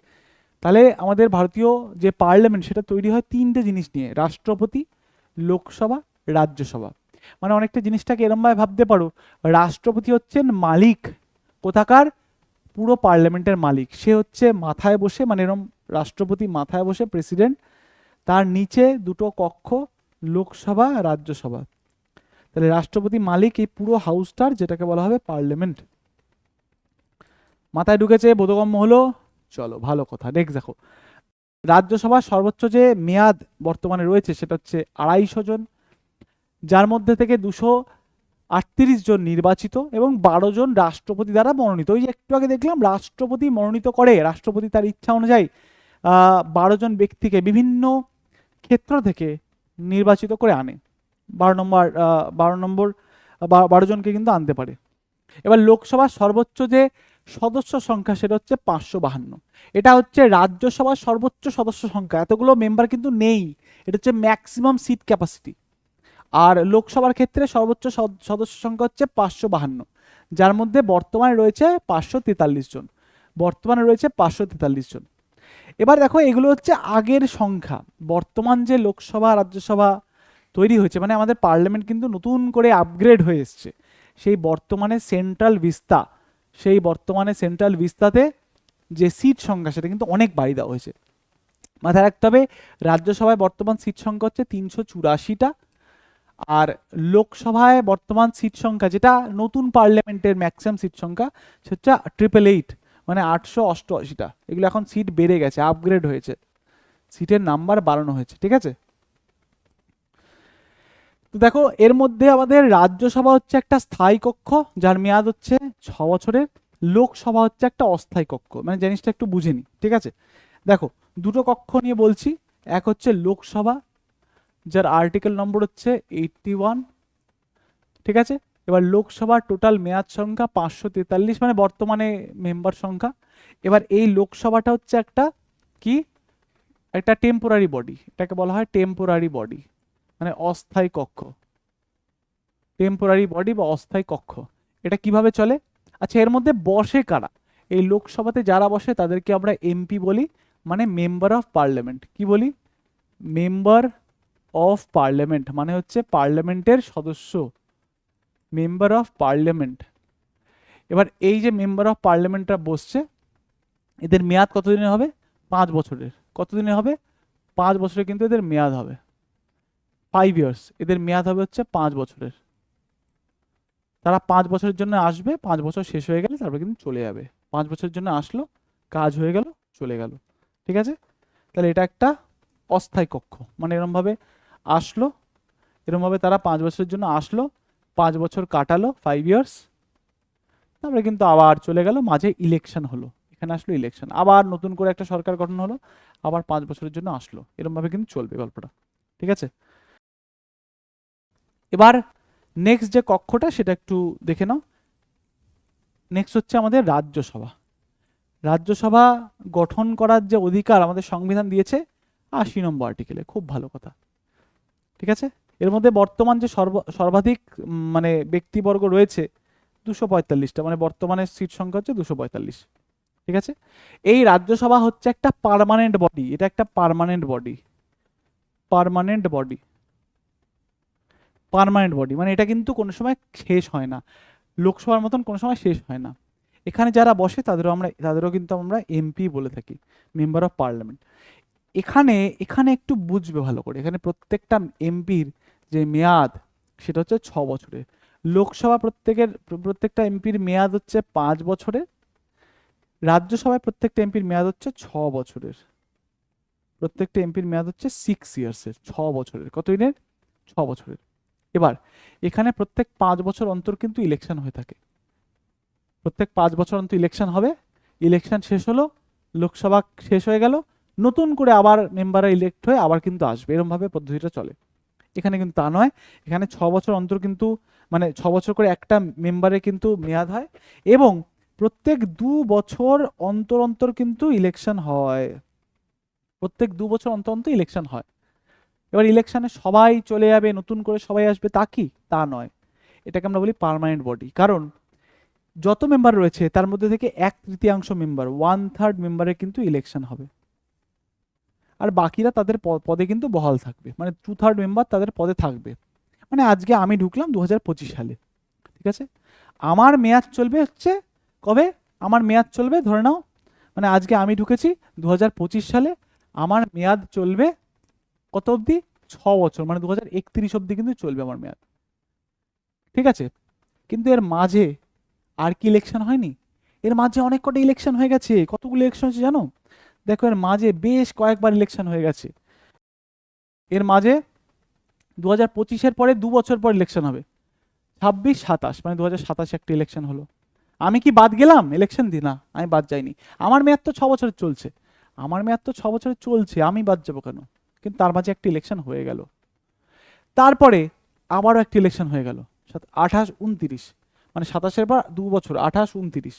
তাহলে আমাদের ভারতীয় যে পার্লামেন্ট সেটা তৈরি হয় তিনটে জিনিস নিয়ে, রাষ্ট্রপতি, লোকসভা, রাজ্যসভা। মানে অনেকটা জিনিসটাকে এরমভাবে ভাবতে পারো, রাষ্ট্রপতি হচ্ছেন মালিক কোথাকার, পুরো পার্লামেন্টের মালিক। সে হচ্ছে মাথায় বসে, মানে এরম রাষ্ট্রপতি মাথায় বসে, প্রেসিডেন্ট, তার নিচে দুটো কক্ষ, লোকসভা, রাজ্যসভা। তাহলে রাষ্ট্রপতি মালিক এই পুরো হাউসটার, যেটাকে বলা হবে পার্লামেন্ট। মাথায় ঢুকেছে? বোধগম্য হলো? চলো ভালো কথা। নেক্সট দেখো, রাজ্যসভার সর্বোচ্চ যে মেয়াদ বর্তমানে রয়েছে সেটা হচ্ছে 250 জন, যার মধ্যে থেকে 238 জন নির্বাচিত এবং 12 জন রাষ্ট্রপতি দ্বারা মনোনীত। ওই যে একটু আগে দেখলাম রাষ্ট্রপতি মনোনীত করে, রাষ্ট্রপতি তার ইচ্ছা অনুযায়ী 12 জন ব্যক্তিকে বিভিন্ন ক্ষেত্র থেকে নির্বাচিত করে আনে। 12 জনকে কিন্তু আনতে পারে। এবার লোকসভার সর্বোচ্চ যে সদস্য সংখ্যা সেটা হচ্ছে 552। এটা হচ্ছে রাজ্যসভার সর্বোচ্চ সদস্য সংখ্যা, এতগুলো মেম্বার কিন্তু নেই, এটা হচ্ছে ম্যাক্সিমাম সিট ক্যাপাসিটি। আর লোকসভার ক্ষেত্রে সর্বোচ্চ সদস্য সংখ্যা হচ্ছে 552, যার মধ্যে বর্তমানে রয়েছে 543 জন, বর্তমানে রয়েছে 543 জন। এবার দেখো এগুলো হচ্ছে আগের সংখ্যা, বর্তমান যে লোকসভা রাজ্যসভা তৈরি হয়েছে, মানে আমাদের পার্লামেন্ট কিন্তু নতুন করে আপগ্রেড হয়ে এসছে। সেই বর্তমানে সেন্ট্রাল ভিস্তা, সেই বর্তমানে সেন্ট্রাল ভিস্তাতে যে সিট সংখ্যা সেটা কিন্তু অনেক বাড়িয়ে দেওয়া হয়েছে। মাথায় রাখতে হবে রাজ্যসভায় বর্তমান সিট সংখ্যা হচ্ছে 384টা, আর লোকসভায় বর্তমান সিট সংখ্যা, যেটা নতুন পার্লামেন্টের ম্যাক্সিমাম সিট সংখ্যা, সেটা 888, মানে 888টা। এগুলো এখন সিট বেড়ে গেছে, আপগ্রেড হয়েছে, সিটের নাম্বার বাড়ানো হয়েছে, ঠিক আছে। তো দেখো, এর মধ্যে আমাদের রাজ্যসভা হচ্ছে একটা স্থায়ী কক্ষ যার মেয়াদ হচ্ছে 6 বছরের, লোকসভা হচ্ছে একটা অস্থায়ী কক্ষ, মানে জিনিসটা একটু বুঝে নি, ঠিক আছে। দেখো, দুটো কক্ষ নিয়ে বলছি। এক হচ্ছে লোকসভা, যার আর্টিকেল নম্বর হচ্ছে 81, ঠিক আছে। এবার লোকসভার টোটাল মেয়াদ সংখ্যা 543, মানে বর্তমানে মেম্বার সংখ্যা। এবার এই লোকসভাটা হচ্ছে একটা কি, একটা টেম্পোরারি বডি, এটাকে বলা হয় টেম্পোরারি বডি, মানে অস্থায়ী কক্ষ। টেম্পোরারি বডি বা অস্থায়ী কক্ষ, এটা কিভাবে চলে? আচ্ছা, এর মধ্যে বসে কারা? এই লোকসভাতে যারা বসে তাদেরকে আমরা এমপি বলি, মানে মেম্বার অফ পার্লামেন্ট। কি বলি? মেম্বার অফ পার্লামেন্ট, মানে হচ্ছে পার্লামেন্টের সদস্য, মেম্বার অফ পার্লামেন্ট। এবার এই যে মেম্বার অফ পার্লামেন্টরা বসছে, এদের মেয়াদ কতদিনের হবে? 5 বছরের। কতদিনের হবে? 5 বছরের কিন্তু এদের মেয়াদ হবে, 5 ইয়ার্স। এদের মেয়াদ হবে হচ্ছে 5 বছরের। তারা 5 বছরের জন্য আসবে, 5 বছর শেষ হয়ে গেলে তারপরে কিন্তু চলে যাবে। 5 বছরের জন্য আসলো, কাজ হয়ে গেল, চলে গেল, ঠিক আছে। তাহলে এটা একটা অস্থায়ী কক্ষ, মানে এরমভাবে আসলো, এরমভাবে তারা 5 বছরের জন্য আসলো, 5 বছর কাটালো, 5 ইয়ার্স, তারপরে কিন্তু আবার চলে গেল, মাঝে ইলেকশন হলো, এখানে আসলো ইলেকশন, আবার নতুন করে একটা সরকার গঠন হলো, আবার 5 বছরের জন্য আসলো, এরমভাবে কিন্তু চলবে গল্পটা, ঠিক আছে। এবার নেক্সট যে কক্ষটা সেটা একটু দেখে নাও। নেক্সট হচ্ছে আমাদের রাজ্যসভা। রাজ্যসভা গঠন করার যে অধিকার আমাদের সংবিধান দিয়েছে 80 নম্বর আর্টিকেলে, খুব ভালো কথা, ঠিক আছে। এর মধ্যে বর্তমান যে সর্বাধিক মানে ব্যক্তিবর্গ রয়েছে 245টা, মানে বর্তমানে সিট সংখ্যা হচ্ছে 245, ঠিক আছে। এই রাজ্যসভা হচ্ছে একটা পার্মানেন্ট বডি, এটা একটা permanent body, permanent body, permanent body, মানে এটা কিন্তু কোনো সময় শেষ হয় না, লোকসভার মতন কোনো সময় শেষ হয় না। এখানে যারা বসে তাদেরও কিন্তু আমরা এমপি বলে থাকি, মেম্বার অফ পার্লামেন্ট। এখানে এখানে একটু বুঝবে ভালো করে, এখানে প্রত্যেকটা এমপির যে মেয়াদ সেটা হচ্ছে 6 বছরের। লোকসভা প্রত্যেকটা এমপির মেয়াদ হচ্ছে 5 বছরের, রাজ্যসভায় প্রত্যেকটা এমপির মেয়াদ হচ্ছে 6 বছরের, প্রত্যেকটা এমপির মেয়াদ হচ্ছে 6 ইয়ার্সের, 6 বছরের। কত দিনের? 6 বছরের। এবার এখানে প্রত্যেক 5 বছর অন্তর কিন্তু ইলেকশন হয়ে থাকে, প্রত্যেক 5 বছর অন্তর ইলেকশন হবে, ইলেকশন শেষ হলো, লোকসভা শেষ হয়ে গেল, নতুন করে আবার মেম্বাররা ইলেক্ট হয়ে আবার কিন্তু আসবে, এরমভাবে পদ্ধতিটা চলে। এখানে কিন্তু তা নয়, এখানে 6 বছর অন্তর কিন্তু, মানে 6 বছর করে একটা মেম্বারের কিন্তু মেয়াদ হয়, এবং প্রত্যেক 2 বছর অন্তর অন্তর কিন্তু ইলেকশন হয়, প্রত্যেক 2 বছর অন্তর অন্তর ইলেকশন হয়। এবার ইলেকশনে সবাই চলে যাবে, নতুন করে সবাই আসবে, তা কি? তা নয়, এটাকে আমরা বলি পার্মানেন্ট বডি। কারণ যত মেম্বার রয়েছে তার মধ্যে থেকে 1/3 মেম্বার, 1/3 মেম্বারের কিন্তু ইলেকশন হবে, আর বাকিরা তাদের পদে কিন্তু বহাল থাকবে, মানে 2/3 মেম্বার তাদের পদে থাকবে। মানে আজকে আমি ঢুকলাম 2025 সালে, ঠিক আছে, আমার মেয়াদ চলবে হচ্ছে কবে? আমার মেয়াদ চলবে ধরে নাও, মানে আজকে আমি ঢুকেছি 2025 সালে, আমার মেয়াদ চলবে কত অবধি? 6 বছর, মানে 2031 অবধি কিন্তু চলবে আমার মেয়াদ, ঠিক আছে। কিন্তু এর মাঝে আর কি ইলেকশন হয়নি? এর মাঝে অনেক কটা ইলেকশন হয়ে গেছে। কতগুলো ইলেকশন হয়েছে জানো? দেখো, এর মাঝে বেশ কয়েকবার ইলেকশন হয়ে গেছে। এর মাঝে 2025-এর পরে 2 বছর পর ইলেকশন হবে, 26-27, মানে 2027 একটা ইলেকশন হলো। আমি কি বাদ গেলাম ইলেকশন দিই? না, আমি বাদ যাইনি। আমার মেয়াদ তো 6 বছরের চলছে, আমার মেয়াদ তো 6 বছরের চলছে, আমি বাদ যাবো কেন? কিন্তু তার মাঝে একটা ইলেকশন হয়ে গেল, তারপরে আবারও একটা ইলেকশন হয়ে গেল 28-29, মানে 27-এর পর 2 বছর, 28-29,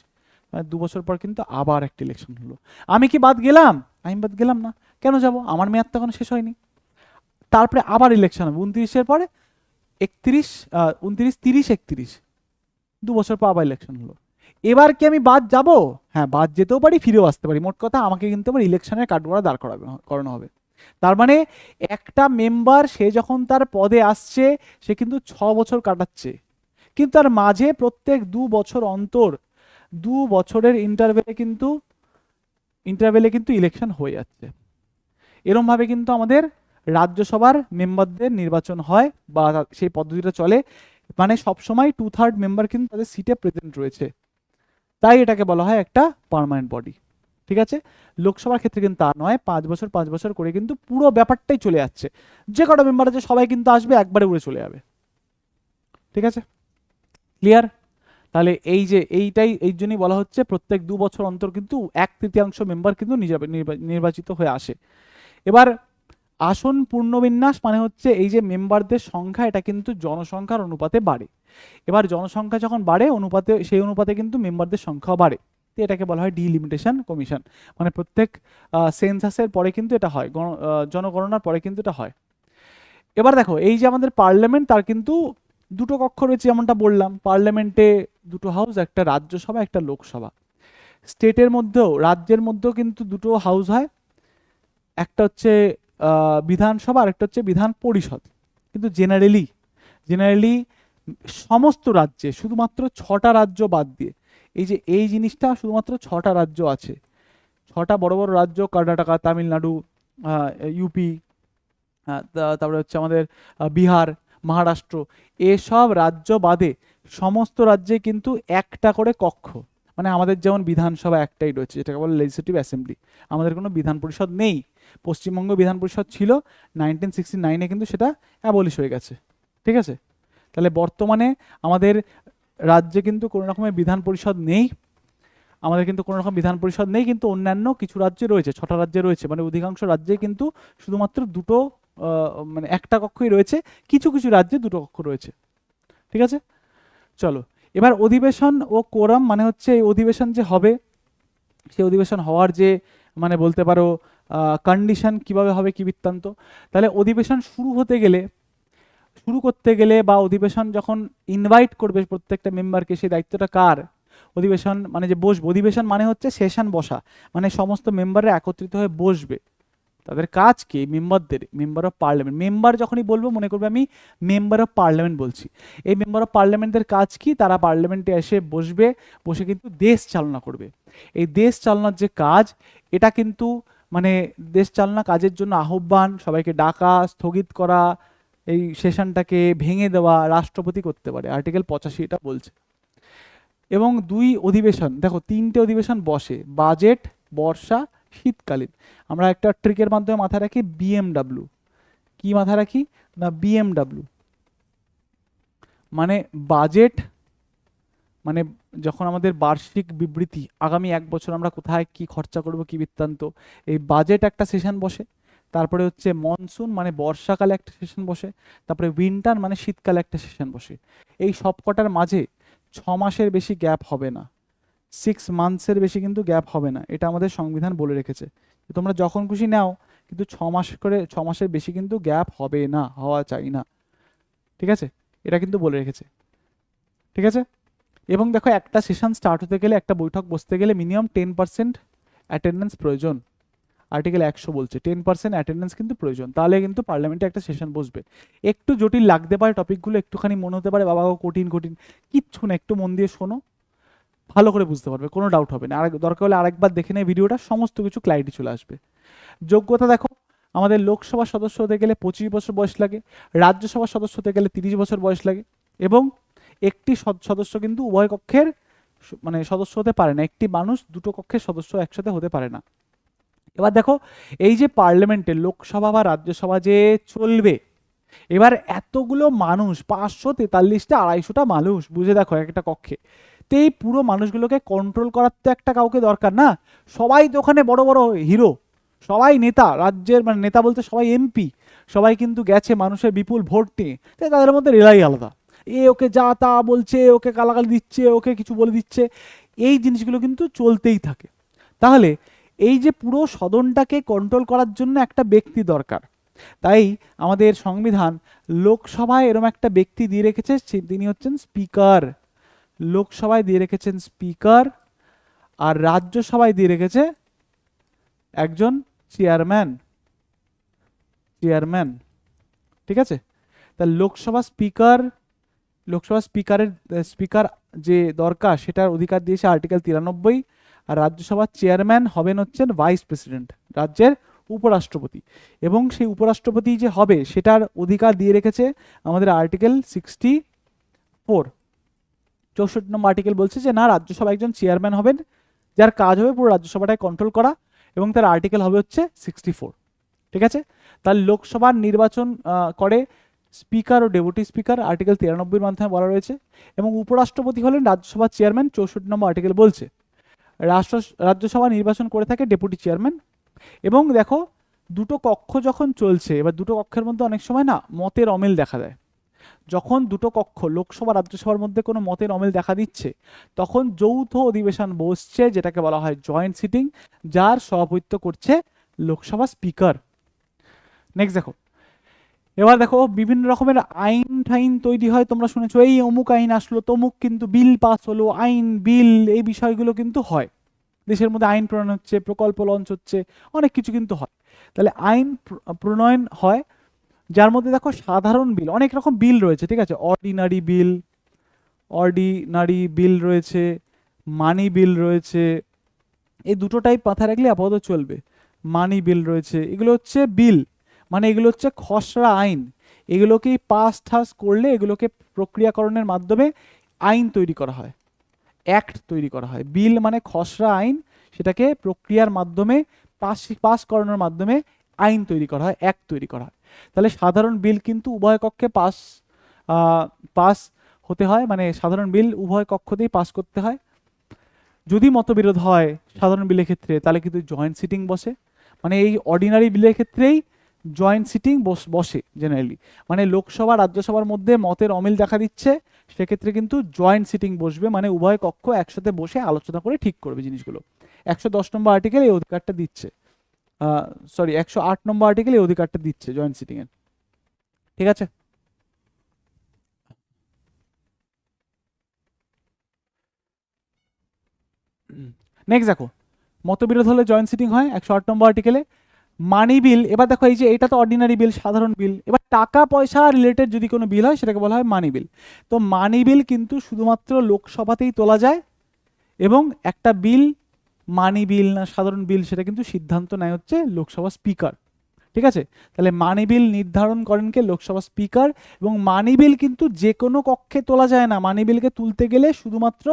মানে 2 বছর পর কিন্তু আবার একটা ইলেকশন হলো। আমি কি বাদ গেলাম? আমি বাদ গেলাম না, কেন যাব? আমার মেয়াদ তো এখন শেষ হয়নি। তারপরে আবার ইলেকশন হবে 29-এর পরে 31, 29, 30, 31, 2 বছর পর আবার ইলেকশন হলো। এবার কি আমি বাদ যাব? হ্যাঁ, বাদ যেতেও পারি, ফিরেও আসতে পারি। মোট কথা, আমাকে কিন্তু আবার ইলেকশনের কাঠগড়া দাঁড় করানো হবে। তার মানে একটা মেম্বার সে যখন তার পদে আসছে, সে কিন্তু 6 বছর কাটাচ্ছে, কিন্তু তার মাঝে প্রত্যেক 2 বছর অন্তর 2 বছরের ইন্টারভেলে কিন্তু ইলেকশন হয়ে যাচ্ছে। এরম ভাবে কিন্তু আমাদের রাজ্যসভার মেম্বারদের নির্বাচন হয় বা সেই পদ্ধতিটা চলে, মানে সবসময় 2/3 মেম্বার কিন্তু তাদের সিটে প্রেজেন্ট রয়েছে, তাই এটাকে বলা হয় একটা পার্মানেন্ট বডি। ঠিক আছে, লোকসভার ক্ষেত্রে কিন্তু তা নয়, 5 বছর 5 বছর করে কিন্তু পুরো ব্যাপারটাই চলে যাচ্ছে, যে কটা মেম্বার আছে সবাই কিন্তু আসবে, একবারে উড়ে চলে যাবে। ঠিক আছে, ক্লিয়ার? তাহলে এই যে এইটাই এই জন্যই বলা হচ্ছে প্রত্যেক 2 বছর অন্তর কিন্তু 1/3 মেম্বার কিন্তু নির্বাচিত হয়ে আসে। এবার আসন পূর্ণবিন্যাস মানে হচ্ছে এই যে মেম্বারদের সংখ্যা, এটা কিন্তু জনসংখ্যার অনুপাতে বাড়ে। এবার জনসংখ্যা যখন বাড়ে অনুপাতে, সেই অনুপাতে কিন্তু মেম্বারদের সংখ্যাও বাড়ে, তো এটাকে বলা হয় ডিলিমিটেশন কমিশন। মানে প্রত্যেক সেন্সাসের পরে কিন্তু এটা হয়, জনগণনার পরে কিন্তু এটা হয়। এবার দেখো এই যে আমাদের পার্লামেন্ট, তার কিন্তু দুটো কক্ষ রয়েছে, যেমনটা বললাম, পার্লামেন্টে দুটো হাউস, একটা রাজ্যসভা একটা লোকসভা। স্টেটের মধ্যেও, রাজ্যের মধ্যেও কিন্তু দুটো হাউস হয়, একটা হচ্ছে বিধানসভা আর একটা হচ্ছে বিধান পরিষদ। কিন্তু জেনারেলি সমস্ত রাজ্যে শুধুমাত্র 6টা রাজ্য বাদ দিয়ে, এই যে এই জিনিসটা শুধুমাত্র 6টা রাজ্য আছে, 6টা বড় বড় রাজ্য, কর্ণাটকা, তামিলনাড়ু, ইউপি, তারপরে হচ্ছে আমাদের বিহার, মহারাষ্ট্র, এসব রাজ্য বাদে সমস্ত রাজ্যে কিন্তু একটা করে কক্ষ, মানে আমাদের যেমন বিধানসভা একটাই রয়েছে, যেটাকে বলে লেজিসলেটিভ অ্যাসেম্বলি, আমাদের কোনো বিধান পরিষদ নেই। পশ্চিমবঙ্গ বিধান পরিষদ ছিল 1969-এ, কিন্তু সেটা অ্যাবলিশ হয়ে গেছে। ঠিক আছে, তাহলে বর্তমানে আমাদের রাজ্যে কিন্তু কোনো রকমের বিধান পরিষদ নেই, কিন্তু অন্যান্য কিছু রাজ্যে রয়েছে, 6টা রাজ্যে রয়েছে, মানে অধিকাংশ রাজ্যে কিন্তু শুধুমাত্র দুটো মানে একটা কক্ষই রয়েছে, কিছু কিছু রাজ্যে দুটো কক্ষ রয়েছে। ঠিক আছে, চলো এবার অধিবেশন ও কোরাম, মানে হচ্ছে এই অধিবেশন যে হবে, সেই অধিবেশন হওয়ার যে মানে বলতে পারো কন্ডিশন কিভাবে হবে, কি বৃত্তান্ত। তাহলে অধিবেশন শুরু করতে গেলে বা অধিবেশন যখন ইনভাইট করবে প্রত্যেকটা মেম্বারকে, সেই দায়িত্বটা কার? অধিবেশন মানে যে বসবে, অধিবেশন মানে হচ্ছে সেশন বসা, মানে সমস্ত মেম্বাররা একত্রিত হয়ে বসবে। তাদের কাজ কি? মেম্বার অফ পার্লামেন্ট, মেম্বার যখনই বলবো মনে করবে আমি মেম্বার অফ পার্লামেন্ট বলছি। এই মেম্বার অফ পার্লামেন্টের কাজ কি? তারা পার্লামেন্টে এসে বসবে, বসে কিন্তু দেশ চালনা করবে। এই দেশ চালনার যে কাজ, এটা কিন্তু মানে দেশ চালনা কাজের জন্য আহ্বান, সবাইকে ডাকা, স্থগিত করা, এই সেশনটাকে ভেঙে দেওয়া রাষ্ট্রপতি করতে পারে, আর্টিকেল 85 এটা বলছে। এবং 2 অধিবেশন, দেখো 3টে অধিবেশন বসে, বাজেট, বর্ষা, শীতকালীন। আমরা একটা ট্রিকের মাধ্যমে মাথায় রাখি বিএমডব্লিউ, কি মাথায় রাখি না বিএমডব্লিউ মানে বাজেট, মানে যখন আমাদের বার্ষিক বিবৃতি, আগামী 1 বছর আমরা কোথায় কি খরচা করব, কি বৃত্তান্ত, এই বাজেট একটা সেশন বসে। তারপরে হচ্ছে মনসুন মানে বর্ষাকালে একটা সেশন বসে, তারপরে উইন্টার মানে শীতকালে একটা সেশন বসে। এই সবকটার মাঝে 6 মাসের বেশি গ্যাপ হবে না, 6 মান্থসের বেশি কিন্তু গ্যাপ হবে না, এটা আমাদের সংবিধান বলে রেখেছে। তোমরা যখন খুশি নাও, কিন্তু 6 মাস করে, 6 মাসের বেশি কিন্তু গ্যাপ হবে না, হওয়া চাই না। ঠিক আছে, এটা কিন্তু বলে রেখেছে। ঠিক আছে, এবং দেখো একটা সেশন স্টার্ট হতে গেলে, একটা বৈঠক বসতে গেলে মিনিমাম 10% অ্যাটেন্ডেন্স প্রয়োজন। আর্টিকেল 100 বলছে 10% অ্যাটেন্ডেন্স কিন্তু প্রয়োজন, তাহলে কিন্তু পার্লামেন্টে একটা সেশন বসবে। একটু জটিল লাগতে পারে টপিকগুলো, একটুখানি মনে হতে পারে বাবা কঠিন কঠিন, কিচ্ছু না, একটু মন দিয়ে শোনো, ভালো করে বুঝতে পারবে, কোনো ডাউট হবে না। আর দরকার হলে আরেকবার দেখে নেয় ভিডিওটা, সমস্ত কিছু ক্লারিটি চলে আসবে। যোগ্যতা দেখো, আমাদের লোকসভার সদস্য হতে গেলে 25 বছর বয়স লাগে, রাজ্যসভার সদস্য হতে গেলে 30 বছর বয়স লাগে, এবং একটি সদস্য কিন্তু উভয় কক্ষের মানে সদস্য হতে পারে না, একটি মানুষ দুটো কক্ষের সদস্য একসাথে হতে পারে না। এবার দেখো এই যে পার্লামেন্টে লোকসভা বা রাজ্যসভা যে চলবে, এবার এতগুলো মানুষ, 543টা 250টা মানুষ, বুঝে দেখো একটা কক্ষে, তো এই পুরো মানুষগুলোকে কন্ট্রোল করার তো একটা কাউকে দরকার না। সবাই তো ওখানে বড় বড় হিরো, সবাই নেতা, রাজ্যের মানে নেতা বলতে সবাই এমপি, সবাই কিন্তু গেছে মানুষের বিপুল ভোট নিয়ে, তাই তাদের মধ্যে রেলাই আলাদা, এ ওকে যা তা বলছে, ওকে গালাগালি দিচ্ছে, ওকে কিছু বলে দিচ্ছে, এই জিনিসগুলো কিন্তু চলতেই থাকে। তাহলে এই যে পুরো সদনটাকে কন্ট্রোল করার জন্য একটা ব্যক্তি দরকার, তাই আমাদের সংবিধান লোকসভায় এরকম একটা ব্যক্তি দিয়ে রেখেছে, তিনি হচ্ছেন স্পিকার। লোকসভায় দিয়ে রেখেছেন স্পিকার, আর রাজ্যসভায় দিয়ে রেখেছে একজন চেয়ারম্যান। ঠিক আছে, তা লোকসভা স্পিকারের স্পিকার যে দরকার সেটার অধিকার দিয়েছে আর্টিকেল 93। আর রাজ্যসভার চেয়ারম্যান হবেন হচ্ছেন ভাইস প্রেসিডেন্ট, রাজ্যের উপরাষ্ট্রপতি, এবং সেই উপরাষ্ট্রপতি যে হবে সেটার অধিকার দিয়ে রেখেছে আমাদের আর্টিকেল 64। 64 নম্বর আর্টিকেল বলছে যে না, রাজ্যসভা একজন চেয়ারম্যান হবেন যার কাজ হবে পুরো রাজ্যসভাটাকে কন্ট্রোল করা, এবং তার আর্টিকেল হবে হচ্ছে 64। ঠিক আছে, তার লোকসভার নির্বাচন করে স্পিকার ও ডেপুটি স্পিকার, আর্টিকেল 93 মাধ্যমে বলা রয়েছে, এবং উপরাষ্ট্রপতি হলেন রাজ্যসভার চেয়ারম্যান, 64 নম্বর আর্টিকেল বলছে। রাজ্যসভা নির্বাচন করে থাকে ডেপুটি চেয়ারম্যান। এবং দেখো, দুটো কক্ষ যখন চলছে, এবার দুটো কক্ষের মধ্যে অনেক সময় না মতের অমিল দেখা দেয়। যখন দুটো কক্ষ লোকসভা রাজ্যসভার মধ্যে কোনো মতের অমিল দেখা দিচ্ছে, তখন যৌথ অধিবেশন বসছে, যেটাকে বলা হয় জয়েন্ট সিটিং, যার সভাপতিত্ব করছে লোকসভা স্পিকার। নেক্সট দেখো, এবার দেখো বিভিন্ন রকমের আইন টাইন তৈরি হয়, তোমরা শুনেছো এই অমুক আইন আসলো, তমুক কিন্তু বিল পাস হলো, আইন বিল এই বিষয়গুলো কিন্তু হয়। দেশের মধ্যে আইন প্রণয়ন হচ্ছে, প্রকল্প লঞ্চ হচ্ছে, অনেক কিছু কিন্তু হয়। তাহলে আইন প্রণয়ন হয়, যার মধ্যে দেখো সাধারণ বিল, অনেক রকম বিল রয়েছে, ঠিক আছে, অর্ডিনারি বিল রয়েছে, মানি বিল রয়েছে, এই দুটো টাইপ মাথায় রাখলে আপাতত চলবে। মানি বিল রয়েছে, এগুলো হচ্ছে বিল, মানে এগুলো হচ্ছে খসড়া আইন, এগুলোকে পাস ঠাস করলে এগুলোকে প্রক্রিয়াকরণের মাধ্যমে আইন তৈরি করা হয়, অ্যাক্ট তৈরি করা হয়। বিল মানে খসড়া আইন, সেটাকে প্রক্রিয়ার মাধ্যমে পাস করানোর মাধ্যমে আইন তৈরি করা হয়, অ্যাক্ট তৈরি করা হয়। তাহলে সাধারণ বিল কিন্তু উভয় কক্ষে পাস হতে হয়, মানে সাধারণ বিল উভয় কক্ষতেই পাস করতে হয়। যদি মতবিরোধ হয় সাধারণ বিলের ক্ষেত্রে, তাহলে কিন্তু জয়েন্ট সিটিং বসে, মানে এই অর্ডিনারি বিলের ক্ষেত্রেই জয়েন্ট সিটিং বসে জেনারেলি, মানে লোকসভা রাজ্যসভার মধ্যে মতের অমিল দেখা দিচ্ছে, সেক্ষেত্রে কিন্তু জয়েন্ট সিটিং বসবে, মানে উভয় কক্ষ একসাথে বসে আলোচনা করে ঠিক করবে জিনিসগুলো। 110 নম্বর আর্টিকেল এই অধিকারটা দিচ্ছে, 108 নম্বর আর্টিকেল এই অধিকারটা দিচ্ছে জয়েন্ট সিটিং এর। ঠিক আছে, নেক্সট দেখো, মতবিরোধ হলে জয়েন্ট সিটিং হয় 108 নম্বর আর্টিকেলে। মানি বিল, এবার দেখো এই যে এটা তো অর্ডিনারি বিল, সাধারণ বিল, এবার টাকা পয়সা রিলেটেড যদি কোনো বিল হয় সেটাকে বলা হয় মানি বিল। তো মানি বিল কিন্তু শুধুমাত্র লোকসভাতেই তোলা যায়, এবং একটা বিল মানি বিল না সাধারণ বিল সেটা কিন্তু সিদ্ধান্ত নেয় হচ্ছে লোকসভা স্পিকার। ঠিক আছে, তাহলে মানি বিল নির্ধারণ করেন কে? লোকসভা স্পিকার। এবং মানি বিল কিন্তু যে কোনো কক্ষে তোলা যায় না, মানি বিলকে তুলতে গেলে শুধুমাত্র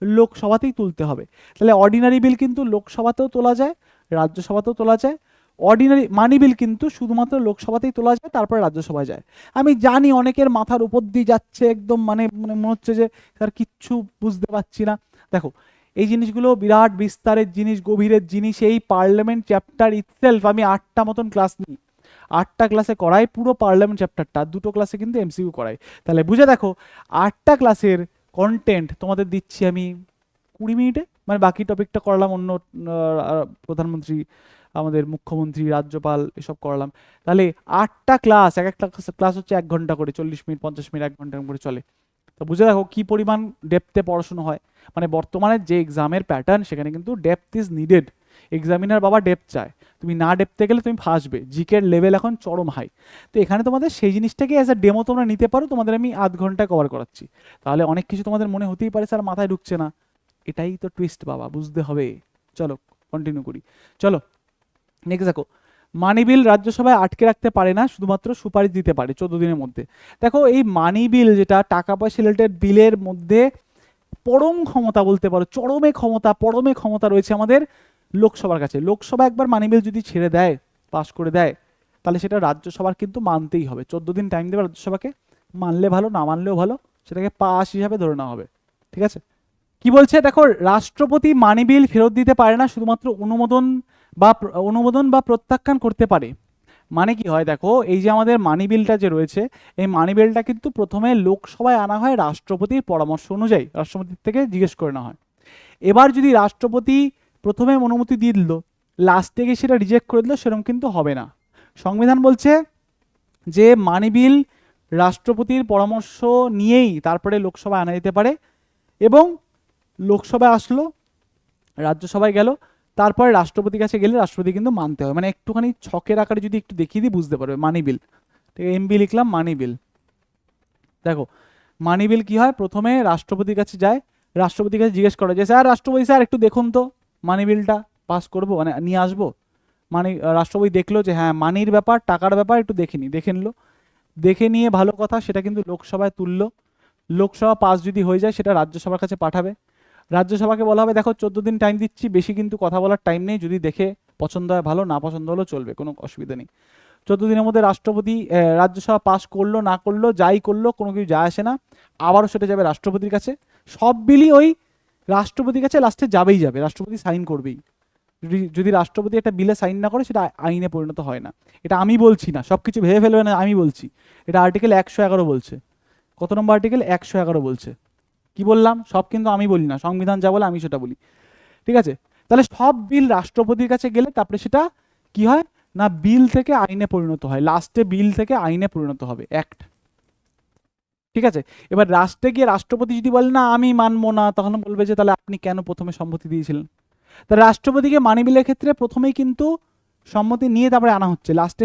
লোকসভাতেই তুলতে হবে। তাহলে অর্ডিনারি বিল কিন্তু লোকসভাতেও তোলা যায়, রাজ্যসভাতেও তোলা যায়, অর্ডিনারি মানি বিল কিন্তু শুধুমাত্র লোকসভাতেই তোলা যায়, তারপরে রাজ্যসভায় যায়। আমি জানি অনেকের মাথার উপর দিয়ে যাচ্ছে একদম, মানে মানে মনে হচ্ছে যে তার কিচ্ছু বুঝতে পারছি না। দেখো, এই জিনিসগুলো বিরাট বিস্তারের জিনিস, গভীরের জিনিস। এই পার্লামেন্ট চ্যাপ্টার ইটসেলফ আমি 8টা মতন ক্লাস নিই, 8টা ক্লাসে করাই পুরো পার্লামেন্ট চ্যাপ্টারটা, 2টো ক্লাসে কিন্তু এমসিকিউ করাই। তাহলে বুঝে দেখো, 8টা ক্লাসের কন্টেন্ট তোমাদের দিচ্ছি আমি 20 মিনিটে, মানে বাকি টপিকটা করলাম অন্য প্রধানমন্ত্রী, আমাদের মুখ্যমন্ত্রী, রাজ্যপাল এসব করলাম। তাহলে 8টা ক্লাস, এক একটা ক্লাস হচ্ছে 1 ঘন্টা করে, 40 মিনিট 50 মিনিট 1 ঘন্টা করে চলে। তো বুঝে দেখো কি পরিমাণ ডেপথে পড়াশোনা হয়। মানে বর্তমানে যে এক্সামের প্যাটার্ন, সেখানে কিন্তু ডেপথ ইজ নিডেড। এক্সামিনার বাবা ডেপথ চায়, তুমি না ডেপথে গেলে তুমি ফাঁসবে। জিকের লেভেল এখন চরম হাই। তো এখানে তোমাদের সেই জিনিসটাকে অ্যাজ আ ডেমো তোমরা নিতে পারো, তোমাদের আমি আধ ঘন্টায় কভার করাচ্ছি। তাহলে অনেক কিছু তোমাদের মনে হতেই পারে স্যার মাথায় ঢুকছে না, এটাই তো টুইস্ট বাবা, বুঝতে হবে। চলো কন্টিনিউ করি, চলো নেক্সট দেখো, মানি বিল রাজ্যসভায় আটকে রাখতে পারে না, শুধুমাত্র সুপারিশ দিতে পারে 14 দিনের মধ্যে। দেখো, এই মানি বিল যেটা টাকা পয়সা রিলেটেড বিলের মধ্যে পরম ক্ষমতা বলতে পারো, পরমে ক্ষমতা রয়েছে আমাদের লোকসভার কাছে। লোকসভা একবার মানি বিল যদি ছেড়ে দেয়, পাশ করে দেয়, তাহলে সেটা রাজ্যসভার কিন্তু মানতেই হবে। 14 দিন টাইম দেবে রাজ্যসভাকে, মানলে ভালো, না মানলেও ভালো, সেটাকে পাস হিসাবে ধরে নেওয়া হবে। ঠিক আছে, কি বলছে দেখো, রাষ্ট্রপতি মানি বিল ফেরত দিতে পারে না, শুধুমাত্র অনুমোদন বা প্রত্যাখ্যান করতে পারে। মানে কি হয় দেখো, এই যে আমাদের মানি বিলটা যে রয়েছে, এই মানি বিলটা কিন্তু প্রথমে লোকসভায় আনা হয় রাষ্ট্রপতির পরামর্শ অনুযায়ী, রাষ্ট্রপতির থেকে জিজ্ঞেস করে নেওয়া হয়। এবার যদি রাষ্ট্রপতি প্রথমে অনুমতি দিয়ে দিল, লাস্টে গিয়ে সেটা রিজেক্ট করে দিল, সেরকম কিন্তু হবে না। সংবিধান বলছে যে মানি বিল রাষ্ট্রপতির পরামর্শ নিয়েই তারপরে লোকসভায় আনা যেতে পারে, এবং লোকসভায় আসলো, রাজ্যসভায় গেল, তারপরে রাষ্ট্রপতির কাছে গেলে রাষ্ট্রপতি কিন্তু মানতে হবে। মানে একটুখানি ছকের আকারে যদি একটু দেখিয়ে দিই বুঝতে পারবে। মানি বিল, ঠিক আছে, এমবি লিখলাম, মানি বিল। দেখো, মানি বিল কি হয়, প্রথমে রাষ্ট্রপতির কাছে যায়, রাষ্ট্রপতির কাছে জিজ্ঞেস করা যায়, স্যার রাষ্ট্রপতি স্যার একটু দেখুন তো মানি বিলটা পাস করবো, মানে নিয়ে আসবো। মানে রাষ্ট্রপতি দেখলো যে হ্যাঁ মানির ব্যাপার, টাকার ব্যাপার একটু দেখে নিল, দেখে নিয়ে ভালো কথা সেটা কিন্তু লোকসভায় তুললো। লোকসভা পাস যদি হয়ে যায় সেটা রাজ্যসভার কাছে পাঠাবে। রাজ্যসভাকে বলা হবে দেখো 14 দিন টাইম দিচ্ছি, বেশি কিন্তু কথা বলার টাইম নেই, যদি দেখে পছন্দ হয় ভালো, না পছন্দ হলেও চলবে, কোনো অসুবিধা নেই। 14 দিনের মধ্যে রাষ্ট্রপতি রাজ্যসভা পাস করলো না করলো যাই করলো কোনো কিছু যায় আসে না, আবারও সেটা যাবে রাষ্ট্রপতির কাছে। সব বিলই ওই রাষ্ট্রপতির কাছে লাস্টে যাবেই যাবে, রাষ্ট্রপতি সাইন করবেই। যদি রাষ্ট্রপতি একটা বিলে সাইন না করে সেটা আইনে পরিণত হয় না। এটা আমি বলছি না, সব কিছু ভেবে ফেলবে না, আমি বলছি। এটা আর্টিকেল 111 বলছে। কত নম্বর আর্টিকেল? 111 বলছে। কি বললাম? সব কিন্তু আমি বলি না, সংবিধান যা বলে আমি সেটা বলি, ঠিক আছে? তাহলে সব বিল রাষ্ট্রপতির কাছে গেলে তারপরে সেটা কি হয় না, বিল থেকে আইনে পরিণত হয়, লাস্টে বিল থেকে আইনে পরিণত হবে, অ্যাক্ট। ঠিক আছে? এবার রাষ্ট্রে গিয়ে রাষ্ট্রপতি যদি বলে না আমি মানবো না, তখন বলবে যে তাহলে আপনি কেন প্রথমে সম্মতি দিয়েছিলেন? তা রাষ্ট্রপতিকে মানি বিলের ক্ষেত্রে প্রথমেই কিন্তু সম্মতি নিয়ে তারপরে আনা হচ্ছে, লাস্টে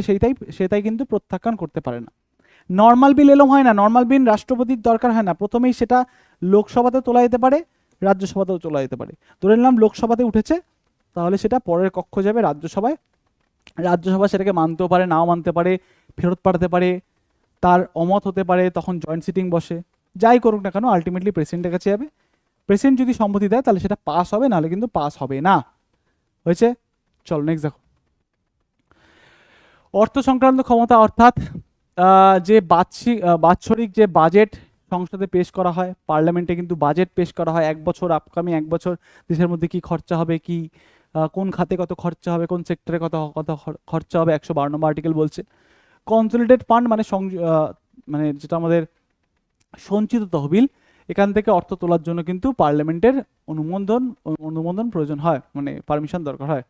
সেটাই কিন্তু প্রত্যাখ্যান করতে পারে না। নর্মাল বিল এরম হয় না, নর্মাল বিল রাষ্ট্রপতির দরকার হয় না, প্রথমেই সেটা লোকসভাতে তোলা যেতে পারে, রাজ্যসভাতেও তোলা যেতে পারে। ধরে নিলাম লোকসভাতে উঠেছে, তাহলে সেটা পরের কক্ষ যাবে রাজ্যসভায়। রাজ্যসভা সেটাকে মানতেও পারে, নাও মানতে পারে, ফেরত পাঠাতে পারে, তার অমত হতে পারে, তখন জয়েন্ট সিটিং বসে। যাই করুক না কেন আলটিমেটলি প্রেসিডেন্টের কাছে যাবে। প্রেসিডেন্ট যদি সম্মতি দেয় তাহলে সেটা পাস হবে, নাহলে কিন্তু পাস হবে না। হয়েছে? চলো নেক্সট দেখো। অর্থ সংক্রান্ত ক্ষমতা, অর্থাৎ যে বাৎসরিক যে বাজেট সংসদে পেশ করা হয়, পার্লামেন্টে কিন্তু বাজেট পেশ করা হয় এক বছর, আপকামিং এক বছর দেশের মধ্যে কি খরচা হবে, কি কোন খাতে কত খরচা হবে, কোন সেক্টরে কত কত খরচা হবে, 112 নম্বর আর্টিকেল বলছে। কনসলিডেট ফান্ড মানে মানে যেটা আমাদের সঞ্চিত তহবিল, এখান থেকে অর্থ তোলার জন্য কিন্তু পার্লামেন্টের অনুমোদন প্রয়োজন হয়, মানে পারমিশন দরকার হয়।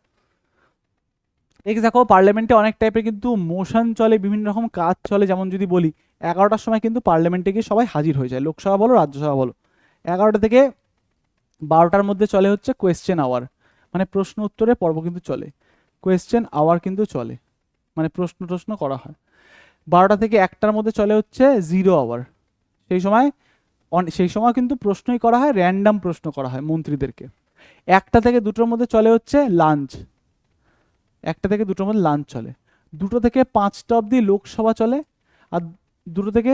ঠিক দেখো পার্লামেন্টে অনেক টাইপের কিন্তু মোশন চলে, বিভিন্ন রকম কাজ চলে। যেমন যদি বলি 11টার সময় কিন্তু পার্লামেন্টে গিয়ে সবাই হাজির হয়ে যায়, লোকসভা বলো রাজ্যসভা বলো। 11টা থেকে 12টার মধ্যে চলে হচ্ছে কোয়েশ্চেন আওয়ার, মানে প্রশ্ন উত্তরের পর্ব কিন্তু চলে। কোয়েশ্চেন আওয়ার কিন্তু চলে, মানে প্রশ্ন করা হয়। 12টা থেকে 1টার মধ্যে চলে হচ্ছে জিরো আওয়ার, সেই সময় কিন্তু প্রশ্নই করা হয়, র্যান্ডাম প্রশ্ন করা হয় মন্ত্রীদেরকে। 1টা থেকে 2টোর মধ্যে চলে হচ্ছে লাঞ্চ, 1টা থেকে 2টোর মধ্যে লাঞ্চ চলে। 2টো থেকে 5টা অবধি লোকসভা চলে, আর 2টো থেকে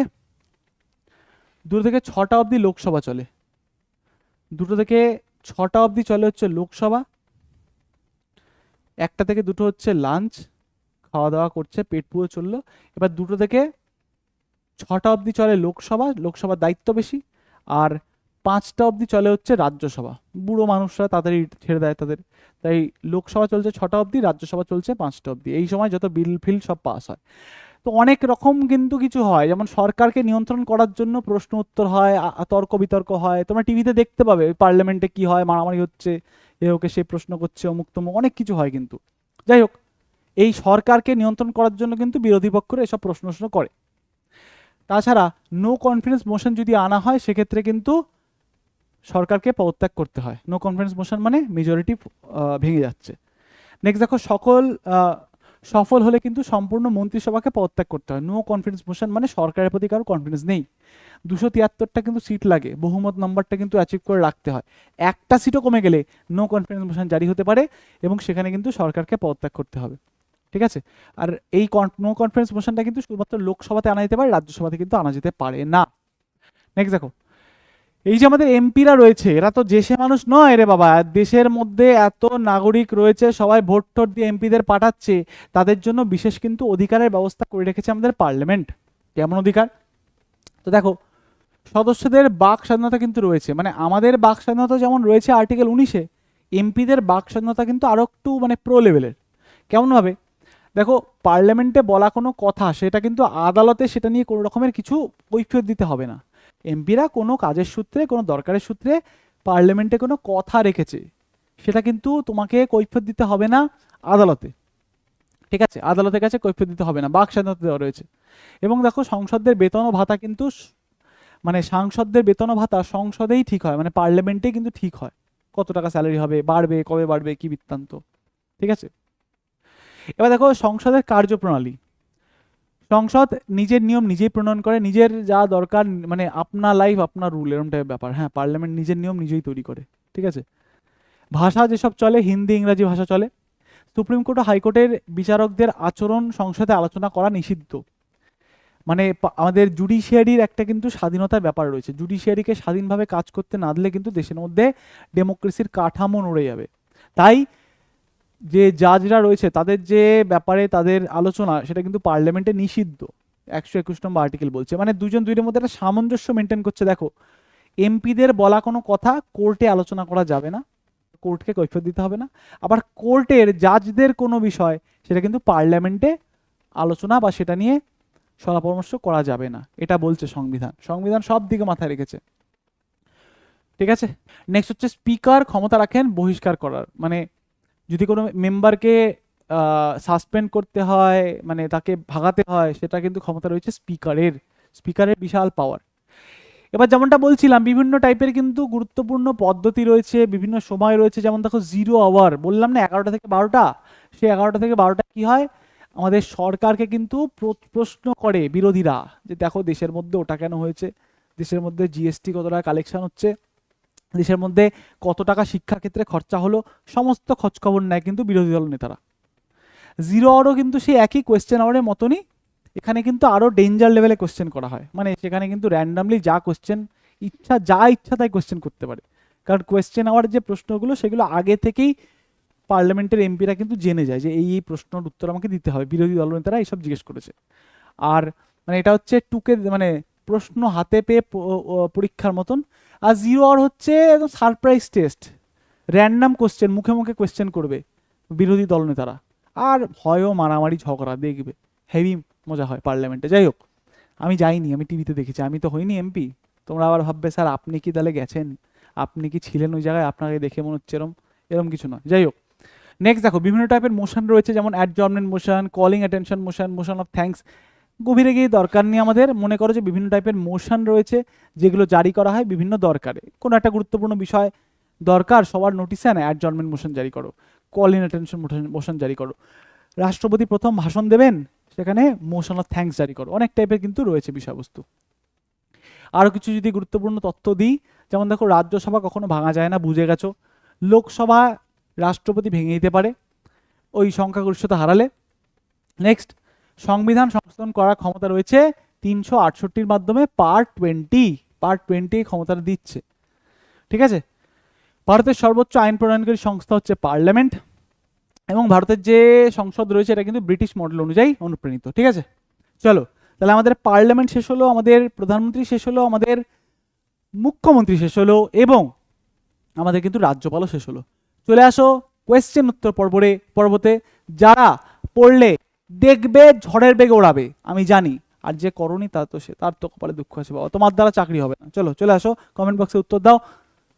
6টা অবধি লোকসভা চলে। 2টো থেকে 6টা অবধি চলে হচ্ছে লোকসভা, 1টা থেকে 2টো হচ্ছে লাঞ্চ, খাওয়া দাওয়া করছে, পেট পুরো চললো। এবার 2টো থেকে 6টা অবধি চলে লোকসভার দায়িত্ব বেশি, আর 5টা অবধি চলে হচ্ছে রাজ্যসভা, বুড়ো মানুষরা তাড়াতাড়ি ছেড়ে দেয় তাদের, তাই লোকসভা চলছে 6টা অবধি, রাজ্যসভা চলছে 5টা অবধি। এই সময় যত বিল ফিল সব পাস হয়। তো অনেক রকম কিন্তু কিছু হয়, যেমন সরকারকে নিয়ন্ত্রণ করার জন্য প্রশ্ন উত্তর হয়, তর্ক বিতর্ক হয়, তোমরা টিভিতে দেখতে পাবে পার্লামেন্টে কি হয়, মারামারি হচ্ছে, এ ওকে সে প্রশ্ন করছে, অমুক তমুক অনেক কিছু হয়। কিন্তু যাই হোক, এই সরকারকে নিয়ন্ত্রণ করার জন্য কিন্তু বিরোধী পক্ষরা এসব প্রশ্ন করে। তাছাড়া নো কনফিডেন্স মোশন যদি আনা হয় সেক্ষেত্রে কিন্তু সরকারকে পদত্যাগ করতে হয়। নো কনফিডেন্স মোশন মানে মেজরিটি ভেঙে যাচ্ছে। নেক্সট দেখো, সফল হলে কিন্তু সম্পূর্ণ মন্ত্রিসভাকে পদত্যাগ করতে হয়। নো কনফিডেন্স মোশন মানে সরকারের প্রতি কারো কনফিডেন্স নেই। 273টা কিন্তু সিট লাগে, বহুমত নাম্বারটা কিন্তু অ্যাচিভ করে রাখতে হয়। একটা সিটও কমে গেলে নো কনফিডেন্স মোশন জারি হতে পারে, এবং সেখানে কিন্তু সরকারকে পদত্যাগ করতে হবে। ঠিক আছে? আর এই নো কনফিডেন্স মোশনটা কিন্তু শুধুমাত্র লোকসভাতে আনা যেতে পারে, রাজ্যসভাতে কিন্তু আনা যেতে পারে না। নেক্সট দেখো, এই যে আমাদের এমপিরা রয়েছে, এরা তো দেশের মানুষ নয় রে বাবা, দেশের মধ্যে এত নাগরিক রয়েছে, সবাই ভোট টোট দিয়ে এমপিদের পাঠাচ্ছে, তাদের জন্য বিশেষ কিন্তু অধিকারের ব্যবস্থা করে রেখেছে আমাদের পার্লামেন্ট। কেমন অধিকার? তো দেখো, সদস্যদের বাক স্বাধীনতা কিন্তু রয়েছে, মানে আমাদের বাক স্বাধীনতা যেমন রয়েছে আর্টিকেল 19-এ, এমপিদের বাক স্বাধীনতা কিন্তু আরো একটু মানে প্রো লেভেলের। কেমনভাবে? দেখো, পার্লামেন্টে বলা কোনো কথা সেটা কিন্তু আদালতে সেটা নিয়ে কোনো রকমের কিছু কৈফিয়ত দিতে হবে না। এমপিরা কোনো কাজের সূত্রে, কোনো দরকারের সূত্রে পার্লামেন্টে কোনো কথা রেখেছে, সেটা কিন্তু তোমাকে কৈফিয়ত দিতে হবে না আদালতে। ঠিক আছে? আদালতের কাছে কৈফিয়ত দিতে হবে না, বাক স্বাধীনতা দেওয়া রয়েছে। এবং দেখো, সংসদের বেতন ও ভাতা কিন্তু মানে সাংসদদের বেতন ও ভাতা সংসদেই ঠিক হয়, মানে পার্লামেন্টেই কিন্তু ঠিক হয় কত টাকা স্যালারি হবে, বাড়বে, কবে বাড়বে, কি বৃত্তান্ত। ঠিক আছে? এবার দেখো সংসদের কার্যপ্রণালী। সংসদ নিজের নিয়ম নিজেই প্রণয়ন করে, নিজের যা দরকার, মানে আপনার লাইফ আপনার রুল, এরকম টাইপের ব্যাপার। হ্যাঁ, পার্লামেন্ট নিজের নিয়ম নিজেই তৈরি করে। ঠিক আছে? ভাষা যেসব চলে, হিন্দি ইংরাজি ভাষা চলে। সুপ্রিম কোর্ট ও হাইকোর্টের বিচারকদের আচরণ সংসদে আলোচনা করা নিষিদ্ধ। মানে আমাদের জুডিশিয়ারির একটা কিন্তু স্বাধীনতার ব্যাপার রয়েছে, জুডিশিয়ারিকে স্বাধীনভাবে কাজ করতে না দিলে কিন্তু দেশের মধ্যে ডেমোক্রেসির কাঠামো নড়ে যাবে। তাই যে জাজরা রয়েছে তাদের যে ব্যাপারে তাদের আলোচনা সেটা কিন্তু পার্লামেন্টে নিষিদ্ধ। 121 নম্বর আর্টিকেল বলছে, মানে দুজন দুইয়ের মধ্যে একটা সামঞ্জস্য মেনটেন করছে। দেখো, এমপিদের বলা কোনো কথা কোর্টে আলোচনা করা যাবে না, কোর্টকে কৈফিয়ত দিতে হবে না। আবার কোর্টের জাজদের কোনো বিষয় সেটা কিন্তু পার্লামেন্টে আলোচনা বা সেটা নিয়ে সলা পরামর্শ করা যাবে না, এটা বলছে সংবিধান। সংবিধান সব দিকে মাথায় রেখেছে, ঠিক আছে। নেক্সট হচ্ছে স্পিকার ক্ষমতা রাখেন বহিষ্কার করার, মানে যদি কোনো মেম্বারকে সাসপেন্ড করতে হয়, মানে তাকে ভাগাতে হয়, সেটা কিন্তু ক্ষমতা রয়েছে স্পিকারের। স্পিকারের বিশাল পাওয়ার। এবার যেমনটা বলছিলাম, বিভিন্ন টাইপের কিন্তু গুরুত্বপূর্ণ পদ্ধতি রয়েছে, বিভিন্ন সময় রয়েছে। যেমন দেখো 0 আওয়ার, বললাম না 11টা থেকে 12টা, সেই 11টা থেকে 12টা কি হয়, আমাদের সরকারকে কিন্তু প্রশ্ন করে বিরোধীরা যে দেখো দেশের মধ্যে ওটা কেন হয়েছে, দেশের মধ্যে জিএসটি কত টাকা কালেকশন হচ্ছে, দেশের মধ্যে কত টাকা শিক্ষার ক্ষেত্রে খরচা হলো, সমস্ত খোঁজখবর নেয় কিন্তু বিরোধী দল নেতারা। 0 আওয়ারও কিন্তু সেই একই কোয়েশ্চেন আওয়ারের মতনই, এখানে কিন্তু আরও ডেঞ্জার লেভেলে কোয়েশ্চেন করা হয়। মানে সেখানে কিন্তু র্যান্ডামলি যা কোয়েশ্চেন ইচ্ছা তাই কোয়েশ্চেন করতে পারে, কারণ কোয়েশ্চেন আওয়ার যে প্রশ্নগুলো সেগুলো আগে থেকেই পার্লামেন্টের এমপিরা কিন্তু জেনে যায় যে এই প্রশ্নের উত্তর আমাকে দিতে হবে, বিরোধী দলনেতারা এইসব জিজ্ঞেস করেছে। আর মানে এটা হচ্ছে টুকে মানে প্রশ্ন হাতে পেয়ে পরীক্ষার মতন। আর 0 আওয়ার হচ্ছে একদম সারপ্রাইজ টেস্ট, র্যান্ডাম কোয়েশ্চেন, মুখে মুখে কোয়েশ্চেন করবে বিরোধী দলনেতারা, আর ভয়ও মারামারি ঝগড়া দেখবে, হেভি মজা হয় পার্লামেন্টে। যাই হোক, আমি যাইনি, আমি টিভিতে দেখেছি, আমি তো হইনি এমপি। তোমরা আবার ভাববে স্যার আপনি কি তাহলে গেছেন, আপনি কি ছিলেন ওই জায়গায়, আপনাকে দেখে মনে হচ্ছে এরম, এরম কিছু নয়। যাই হোক, নেক্সট দেখো বিভিন্ন টাইপের মোশন রয়েছে, যেমন adjournment motion, calling attention motion, motion of thanks. গভীরে গিয়ে দরকার নেই আমাদের, মনে করো যে বিভিন্ন টাইপের মোশন রয়েছে যেগুলো জারি করা হয় বিভিন্ন দরকারে। কোনো একটা গুরুত্বপূর্ণ বিষয় দরকার সবার নোটিসে না, অ্যাডজর্নমেন্ট মোশন জারি করো, কলিং অ্যাটেনশন মোশন জারি করো। রাষ্ট্রপতি প্রথম ভাষণ দেবেন, সেখানে মোশন অফ থ্যাঙ্কস জারি করো। অনেক টাইপের কিন্তু রয়েছে বিষয়বস্তু। আরও কিছু যদি গুরুত্বপূর্ণ তথ্য দিই, যেমন দেখো রাজ্যসভা কখনো ভাঙা যায় না, বুঝে গেছো। লোকসভা রাষ্ট্রপতি ভেঙে দিতে পারে ওই সংখ্যাগরিষ্ঠতা হারালে। নেক্সট, সংবিধান সংশোধন করার ক্ষমতা রয়েছে 368-র মাধ্যমে পার্ট 20 ক্ষমতাটা দিচ্ছে, ঠিক আছে। ভারতের সর্বোচ্চ আইন প্রণয়নকারী সংস্থা হচ্ছে পার্লামেন্ট, এবং ভারতের যে সংসদ রয়েছে এটা কিন্তু ব্রিটিশ মডেল অনুযায়ী অনুপ্রাণিত, ঠিক আছে। চলো, তাহলে আমাদের পার্লামেন্ট শেষ হলো, আমাদের প্রধানমন্ত্রী শেষ হলো, আমাদের মুখ্যমন্ত্রী শেষ হলো, এবং আমাদের কিন্তু রাজ্যপালও শেষ হলো। চলে আসো কোয়েশ্চেন উত্তর পর্বতে। যারা পড়লে দেখবে ঝড়ের বেগে ওড়াবে, আমি জানি, আর যে করনি তার তো কপালে দুঃখ আছে বাবা, তোমার দ্বারা চাকরি হবে না। চলো চলে আসো, কমেন্ট বক্সে উত্তর দাও।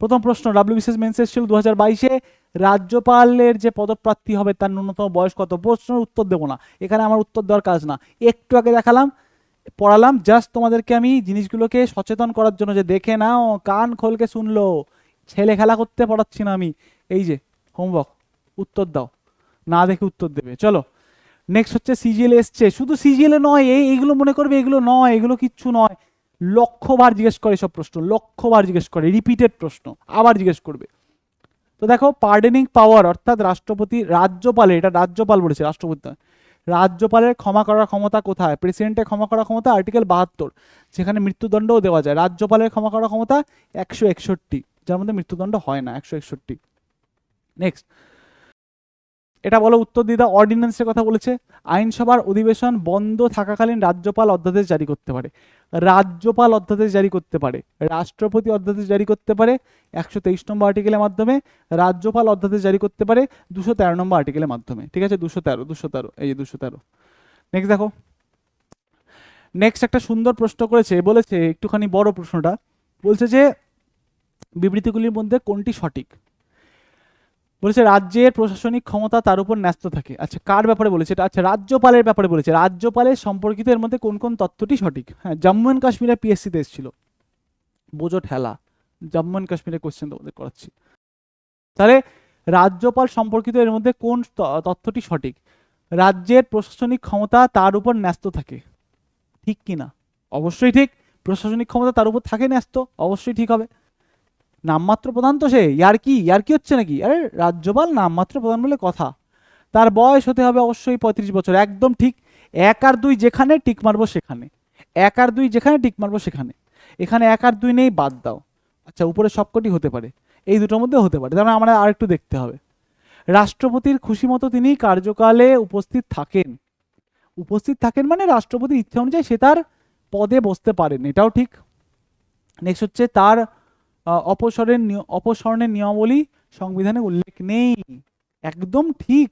প্রথম প্রশ্ন, WBCS মেন্স ছিল 2022-এ, রাজ্যপালের যে পদপ্রার্থী হবে তার ন্যূনতম বয়স কত? প্রশ্নের উত্তর দেবো না, এখানে আমার উত্তর দেওয়ার কাজ না। একটু আগে দেখালাম, পড়ালাম, জাস্ট তোমাদেরকে আমি জিনিসগুলোকে সচেতন করার জন্য, যে দেখে নাও, কান খোলকে শুনলো, ছেলে খেলা করতে পড়াচ্ছি না আমি। এই যে হোমওয়ার্ক, উত্তর দাও, না দেখে উত্তর দেবে। চলো নেক্সট হচ্ছে সিজিএল এসছে, শুধু সিজিএল নয়, এইগুলো মনে করবে এগুলো নয়, এগুলো কিচ্ছু নয়, লক্ষবার জিজ্ঞেস করে সব প্রশ্ন, লক্ষবার জিজ্ঞেস করে, রিপিটেড প্রশ্ন আবার জিজ্ঞেস করবে। তো দেখো, পার্ডেনিং পাওয়ার অর্থাৎ রাষ্ট্রপতি, রাজ্যপালের, এটা রাজ্যপাল বলেছে, রাষ্ট্রপতি নয়, রাজ্যপালের ক্ষমা করার ক্ষমতা কোথায়? প্রেসিডেন্টের ক্ষমা করার ক্ষমতা আর্টিকেল 72, যেখানে মৃত্যুদণ্ডও দেওয়া যায়। রাজ্যপালের ক্ষমা করার ক্ষমতা 161, যার মধ্যে মৃত্যুদণ্ড হয় না, 161। নেক্সট, এটা বলো উত্তর দিয়ে দাও। অর্ডিন্যান্সের কথা বলেছে, আইনসভার অধিবেশন বন্ধ থাকাকালীন রাজ্যপাল অধ্যাদেশ জারি করতে পারে, রাজ্যপাল অধ্যাদেশ জারি করতে পারে, রাষ্ট্রপতি অধ্যাদেশ জারি করতে পারে 123 নম্বর আর্টিকেলের মাধ্যমে, রাজ্যপাল অধ্যাদেশ জারি করতে পারে 213 নম্বর আর্টিকেলের মাধ্যমে, ঠিক আছে। 213, এই যে 213। নেক্সট দেখো, নেক্সট একটা সুন্দর প্রশ্ন করেছে, বলেছে একটুখানি বড় প্রশ্নটা, বলছে যে বিবৃতিগুলির মধ্যে কোনটি সঠিক? বলেছে রাজ্যের প্রশাসনিক ক্ষমতা তার উপর ন্যস্ত থাকে। আচ্ছা, কার ব্যাপারে বলেছে এটা? আচ্ছা, রাজ্যপালের ব্যাপারে বলেছে। রাজ্যপালের সম্পর্কিত এর মধ্যে কোন কোন তথ্যটি সঠিক? হ্যাঁ, জম্মু অ্যান্ড কাশ্মীরে পিএসসিতে এসেছিল, বোঝো ঠেলা, জম্মু অ্যান্ড কাশ্মীরের কোশ্চেন তোমাদের করাচ্ছি। তাহলে রাজ্যপাল সম্পর্কিত এর মধ্যে কোন তথ্যটি সঠিক? রাজ্যের প্রশাসনিক ক্ষমতা তার উপর ন্যস্ত থাকে, ঠিক কি না? অবশ্যই ঠিক, প্রশাসনিক ক্ষমতা তার উপর থাকে ন্যস্ত, অবশ্যই ঠিক হবে। নামমাত্র প্রধান তো সে, ইয়ার কি হচ্ছে নাকি? আরে রাজ্যপাল নামমাত্র প্রধান বলে কথা। তার বয়স হতে হবে অবশ্যই 35 বছর, একদম ঠিক। 1 আর 2 যেখানে টিক মারবো সেখানে, 1 আর 2 যেখানে টিক মারবো সেখানে। এখানে 1 আর 2 নেই, বাদ দাও। আচ্ছা, উপরে সবকটি হতে পারে, এই দুটোর মধ্যে হতে পারে, তার মানে আমরা আরেকটু দেখতে হবে। রাষ্ট্রপতির খুশি মতো তিনি কার্যকালে উপস্থিত থাকেন। উপস্থিত থাকেন মানে রাষ্ট্রপতির ইচ্ছা অনুযায়ী সে তার পদে বসতে পারেন, এটাও ঠিক। নেক্সট হচ্ছে তার অপসারণের নিয়মাবলী সংবিধানে উল্লেখ নেই, একদম ঠিক।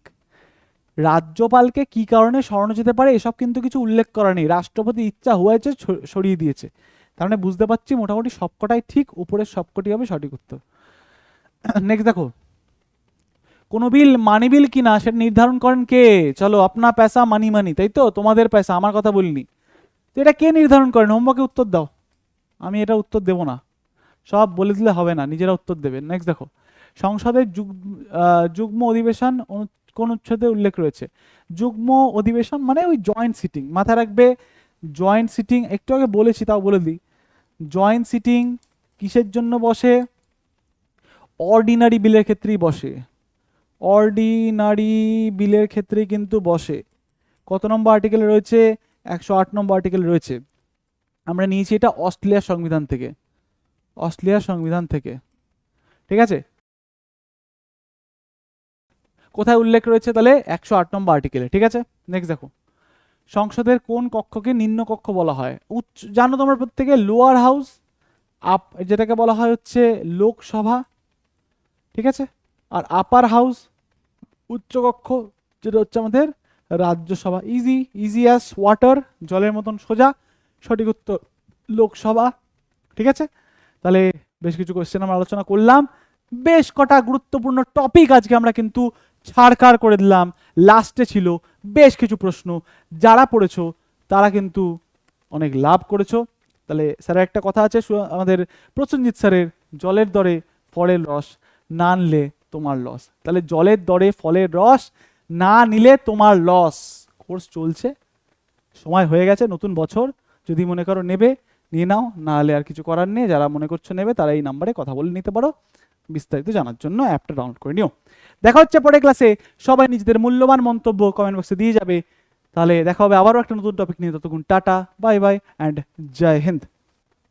রাজ্যপালকে কি কারণে সরানো যেতে পারে এসব কিন্তু কিছু উল্লেখ করা নেই, রাষ্ট্রপতির ইচ্ছা হয়েছে সরিয়ে দিয়েছে। তার মানে বুঝতে পারছি মোটামুটি সবকটাই ঠিক, উপরের সবকটি হবে সঠিক উত্তর। নেক্সট দেখো, কোনো বিল মানি বিল কিনা সেটা নির্ধারণ করেন কে? চলো, আপনা পয়সা মানি মানি, তাই তো? তোমাদের পয়সা, আমার কথা বলিনি। তো এটা কে নির্ধারণ করেন? হোমওয়ার্কে উত্তর দাও, আমি এটা উত্তর দেব না, সব বলে দিলে হবে না, নিজেরা উত্তর দেবে। নেক্সট দেখো, সংসদের যুগ্ম অধিবেশন কোন উচ্ছেদে উল্লেখ রয়েছে? যুগ্ম অধিবেশন মানে ওই জয়েন্ট সিটিং, মাথায় রাখবে। জয়েন্ট সিটিং একটু আগে বলেছি, তাও বলে দিই। জয়েন্ট সিটিং কিসের জন্য বসে? অর্ডিনারি বিলের ক্ষেত্রেই বসে, অর্ডিনারি বিলের ক্ষেত্রেই কিন্তু বসে। কত নম্বর আর্টিকেলে রয়েছে? 108 নম্বর আর্টিকেল রয়েছে। আমরা নিয়েছি এটা অস্ট্রেলিয়ার সংবিধান থেকে, অস্ট্রেলিয়ার সংবিধান থেকে, ঠিক আছে? কোথায় উল্লেখ রয়েছে তাহলে? 108 নম্বর আর্টিকেলে, ঠিক আছে? নেক্সট দেখো, সংসদের কোন কক্ষকে নিম্ন কক্ষ বলা হয়? জানো তোমরা প্রত্যেকে, লোয়ার হাউস, যেটাকে বলা হয় হচ্ছে লোকসভা, ঠিক আছে? আর আপার হাউস, উচ্চ কক্ষ, যেটা হচ্ছে আমাদের Rajya Sabha. Easy, easy as water, জলের মতন সোজা। সঠিক উত্তর লোকসভা, ঠিক আছে? তাহলে বেশ কিছু কোয়েশ্চেন আমরা আলোচনা করলাম, বেশ কটা গুরুত্বপূর্ণ টপিক আজকে আমরা কিন্তু ছাড়কার করে দিলাম। লাস্টে ছিল বেশ কিছু প্রশ্ন, যারা পড়েছো তারা কিন্তু অনেক লাভ করেছো। তাহলে স্যারের একটা কথা আছে, আমাদের প্রসেনজিৎ স্যারের, জলের দরে ফলের রস না নিলে তোমার লস। তাহলে জলের দরে ফলের রস না নিলে তোমার লস। কোর্স চলছে, সময় হয়ে গেছে, নতুন বছর, যদি মনে করো নেবে নিয়ে নাও, না হলে আর কিছু করার নেই। যারা মনে করছো নেবে তারা এই নাম্বারে কথা বলে নিতে পারো। বিস্তারিত জানার জন্য অ্যাপটা ডাউনলোড করে নিও। দেখা হচ্ছে পরের ক্লাসে, সবাই নিজেদের মূল্যবান মন্তব্য কমেন্ট বক্সে দিয়ে যাবে। তাহলে দেখা হবে আবারও একটা নতুন টপিক নিয়ে, ততক্ষণ টাটা, বাই বাই অ্যান্ড জয় হিন্দ।